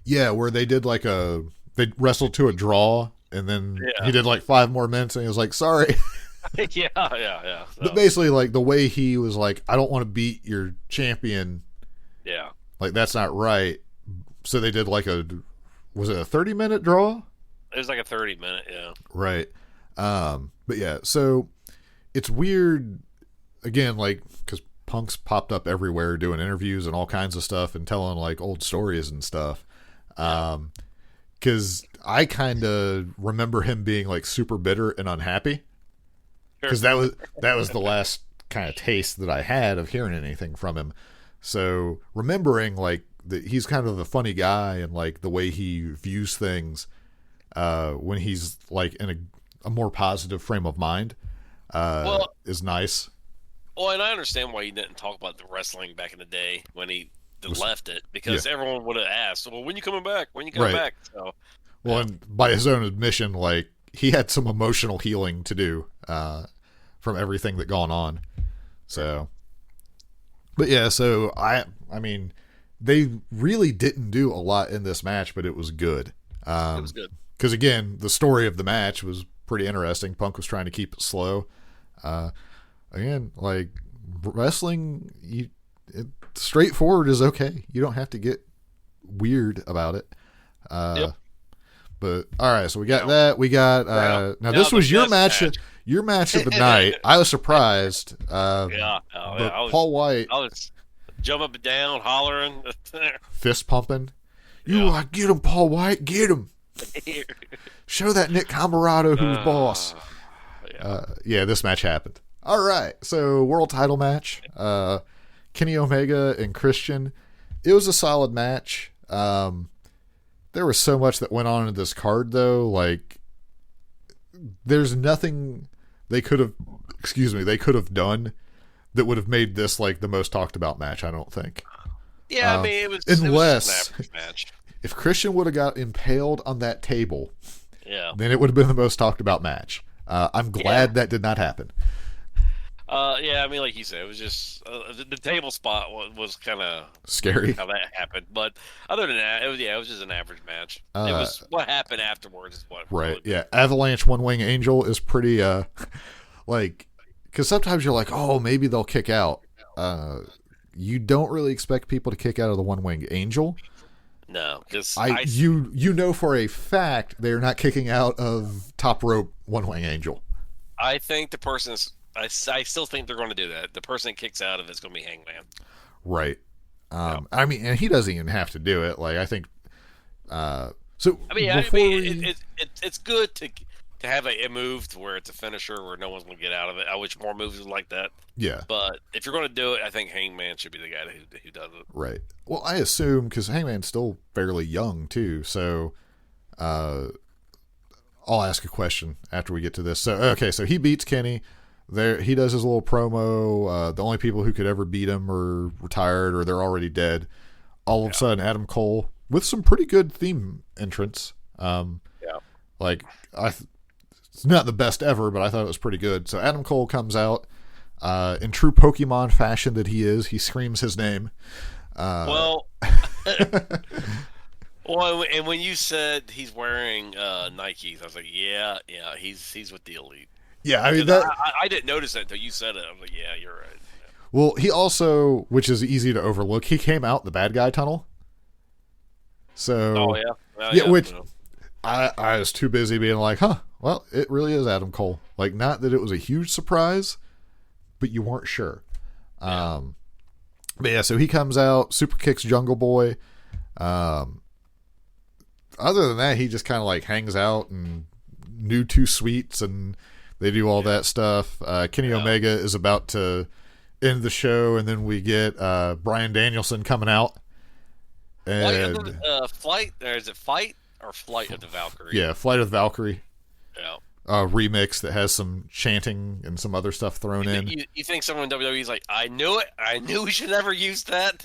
Yeah, where they did like they wrestled to a draw and then Yeah. he did like 5 more minutes, and he was like, "Sorry." yeah. So, But basically, like the way he was like, "I don't want to beat your champion. yeah. Like that's not right." So they did like was it a 30-minute draw? It was like a 30-minute. Yeah. Right. But yeah, so it's weird again, like because Punk's popped up everywhere doing interviews and all kinds of stuff and telling like old stories and stuff. Because I kind of remember him being like super bitter and unhappy. Because that was the last kind of taste that I had of hearing anything from him. So remembering like that he's kind of the funny guy and like the way he views things when he's like in a more positive frame of mind is nice. Well, and I understand why he didn't talk about the wrestling back in the day when he left it, because everyone would have asked, "Well, when you coming back? When you coming back?" So, well, and by his own admission, like he had some emotional healing to do from everything that gone on. So, but yeah, so I mean, they really didn't do a lot in this match, but it was good. it was good. Because again, the story of the match was pretty interesting. Punk was trying to keep it slow. Again, like wrestling, straightforward is okay. You don't have to get weird about it. Yep. But all right, so we got that. We got now this was your match. Your match of the night. I was surprised. Yeah. But Paul White, I was jumping up and down, hollering. fist pumping. Get him, Paul White, get him. Show that Nick Camarado who's boss. Yeah, this match happened. All right, so world title match. Kenny Omega and Christian. It was a solid match. There was so much that went on in this card, though. Like, there's nothing they could have done that would have made this like the most talked about match. I don't think. Yeah, I mean, it was unless just an average match. If Christian would have got impaled on that table, then it would have been the most talked about match. I'm glad that did not happen. Yeah, I mean, like you said, it was just the table spot was kind of Scary. how that happened. But other than that, it was just an average match. It was what happened afterwards is what Right. really Yeah. Avalanche One Wing Angel is pretty like, because sometimes you're like, oh, maybe they'll kick out. You don't really expect people to kick out of the One Wing Angel. No, because you know for a fact they're not kicking out of Top Rope One Wing Angel. I think the person's. I still think they're going to do that. The person that kicks out of it's going to be Hangman. Right. I mean, and he doesn't even have to do it. Like, I think. So I mean, it's good to have a move to where it's a finisher where no one's going to get out of it. I wish more moves like that. Yeah. But if you're going to do it, I think Hangman should be the guy who does it. Right. Well, I assume because Hangman's still fairly young too, so I'll ask a question after we get to this. So okay, so he beats Kenny. There, he does his little promo. The only people who could ever beat him are retired or they're already dead. All of a sudden, Adam Cole with some pretty good theme entrance. Like it's not the best ever, but I thought it was pretty good. So Adam Cole comes out in true Pokemon fashion that he is. He screams his name. Well, and when you said he's wearing Nikes, I was like, yeah, he's with the Elite. Yeah, I mean I didn't notice that until you said it. I was like, yeah, you're right. Yeah. Well, he also, which is easy to overlook, he came out the bad guy tunnel. So, which I was too busy being like, well, it really is Adam Cole. Like, not that it was a huge surprise, but you weren't sure. But yeah, so he comes out, super kicks Jungle Boy. Other than that, he just kind of like hangs out and new two sweets and they do all that stuff. Kenny Omega is about to end the show, and then we get Bryan Danielson coming out. And Flight, or is it Fight or Flight of the Valkyrie? Yeah, Flight of the Valkyrie. Yeah. Remix that has some chanting and some other stuff thrown in. You think someone in WWE is like, I knew it. I knew we should never use that.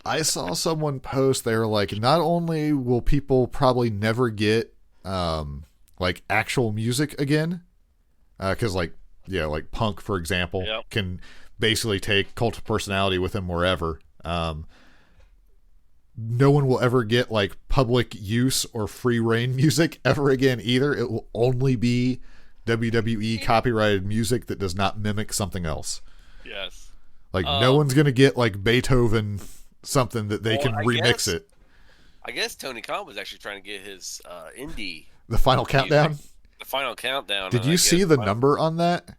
I saw someone post, they were like, not only will people probably never get like actual music again, because like Punk, for example, can basically take Cult of Personality with him wherever. no one will ever get like public use or free reign music ever again either. It will only be WWE copyrighted music that does not mimic something else. Yes. Like no one's gonna get like Beethoven something that they can remix it. I guess Tony Khan was actually trying to get his indie. The Final Countdown. The Final Countdown. Did you see the number on that?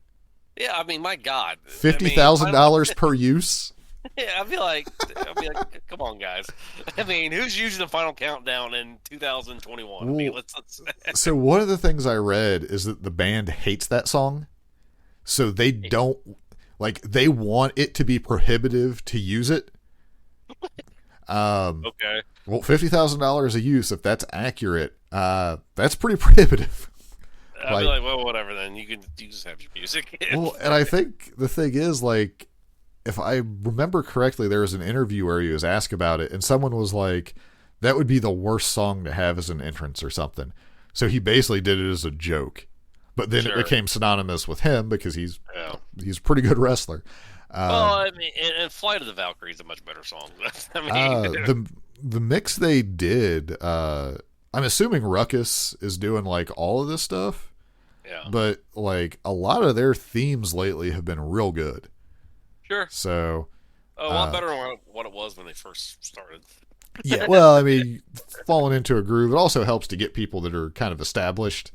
Yeah, I mean, my God, $50,000 per use. Yeah, I'd be like, come on, guys. I mean, who's using the Final Countdown in 2021? I mean, let's. So one of the things I read is that the band hates that song, so they don't like. They want it to be prohibitive to use it. Okay. Well, $50,000 a use, if that's accurate, that's pretty prohibitive. I'd be like, well, whatever. Then you just have your music. Well, and I think the thing is, like, if I remember correctly, there was an interview where he was asked about it, and someone was like, that would be the worst song to have as an entrance or something. So he basically did it as a joke. But then it became synonymous with him because he's a pretty good wrestler. Well, I mean, and Flight of the Valkyrie is a much better song. I mean, the mix they did, I'm assuming Ruckus is doing, like, all of this stuff. Yeah. But, like, a lot of their themes lately have been real good. Sure. So. A lot better than what it was when they first started. Yeah, well, I mean, falling into a groove, it also helps to get people that are kind of established.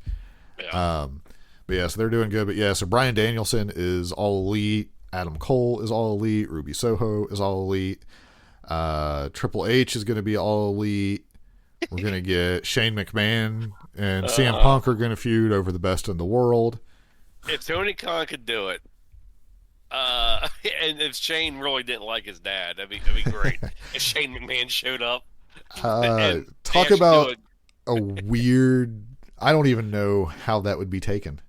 Yeah. But yeah, so they're doing good. But yeah, so Bryan Danielson is all elite. Adam Cole is all elite. Ruby Soho is all elite. Triple H is going to be all elite. We're going to get Shane McMahon and CM Punk are going to feud over the best in the world. If Tony Khan could do it, and if Shane really didn't like his dad, that'd be great. If Shane McMahon showed up. Talk about a weird... I don't even know how that would be taken.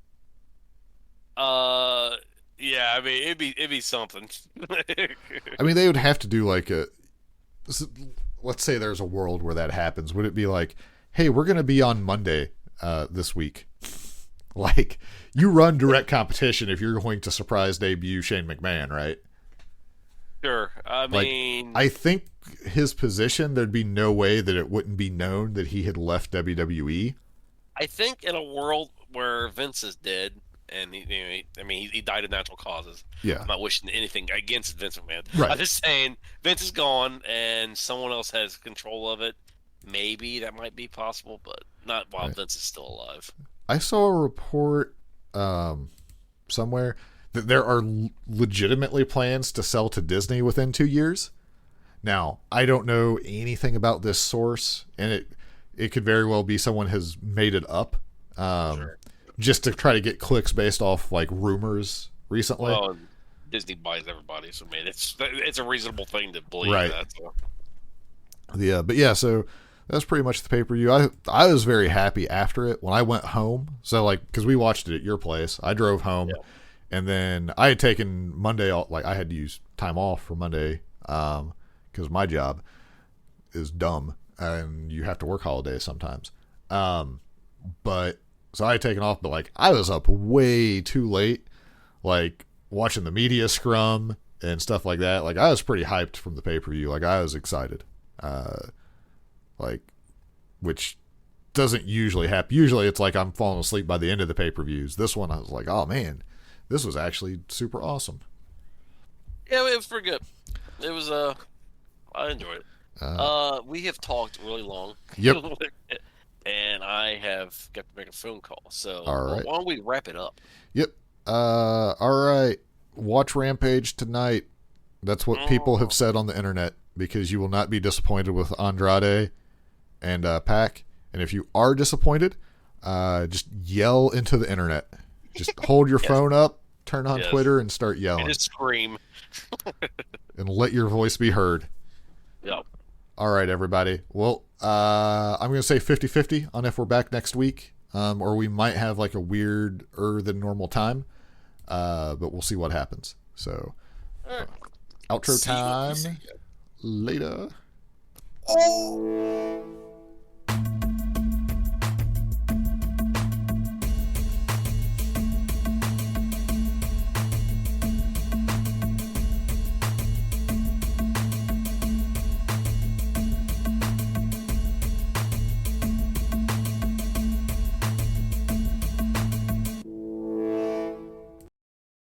Yeah, I mean, it'd be something. I mean, they would have to do like a... Let's say there's a world where that happens. Would it be like, hey, we're going to be on Monday this week? Like, you run direct competition if you're going to surprise debut Shane McMahon, right? Sure. I mean... I think his position, there'd be no way that it wouldn't be known that he had left WWE. I think in a world where Vince is dead, and he died of natural causes. Yeah. I'm not wishing anything against Vince McMahon. Right. I'm just saying Vince is gone and someone else has control of it. Maybe that might be possible, but not while Vince is still alive. I saw a report somewhere that there are legitimately plans to sell to Disney within 2 years. Now, I don't know anything about this source, and it could very well be someone has made it up. Sure. Just to try to get clicks based off like rumors recently. Well, Disney buys everybody, so man, it's a reasonable thing to believe that. So. Yeah, but yeah, so that's pretty much the pay-per-view. I was very happy after it when I went home. So like, because we watched it at your place, I drove home, and then I had taken Monday off. Like I had to use time off for Monday because my job is dumb and you have to work holidays sometimes. But so I had taken off, but like I was up way too late, like watching the media scrum and stuff like that. Like I was pretty hyped from the pay-per-view. Like I was excited. Like, which doesn't usually happen. Usually it's like I'm falling asleep by the end of the pay-per-views. This one I was like, oh man, this was actually super awesome. Yeah, it was pretty good. It was I enjoyed it. We have talked really long. Yep. And I have got to make a phone call. So All right. Why don't we wrap it up? Yep. All right. Watch Rampage tonight. That's what people have said on the internet, because you will not be disappointed with Andrade and Pac. And if you are disappointed, just yell into the internet. Just hold your phone up, turn on Twitter, and start yelling. And just scream. And let your voice be heard. Yep. All right, everybody. Well, I'm going to say 50-50 on if we're back next week, or we might have like a weirder than normal time, but we'll see what happens. So, outro time. Later.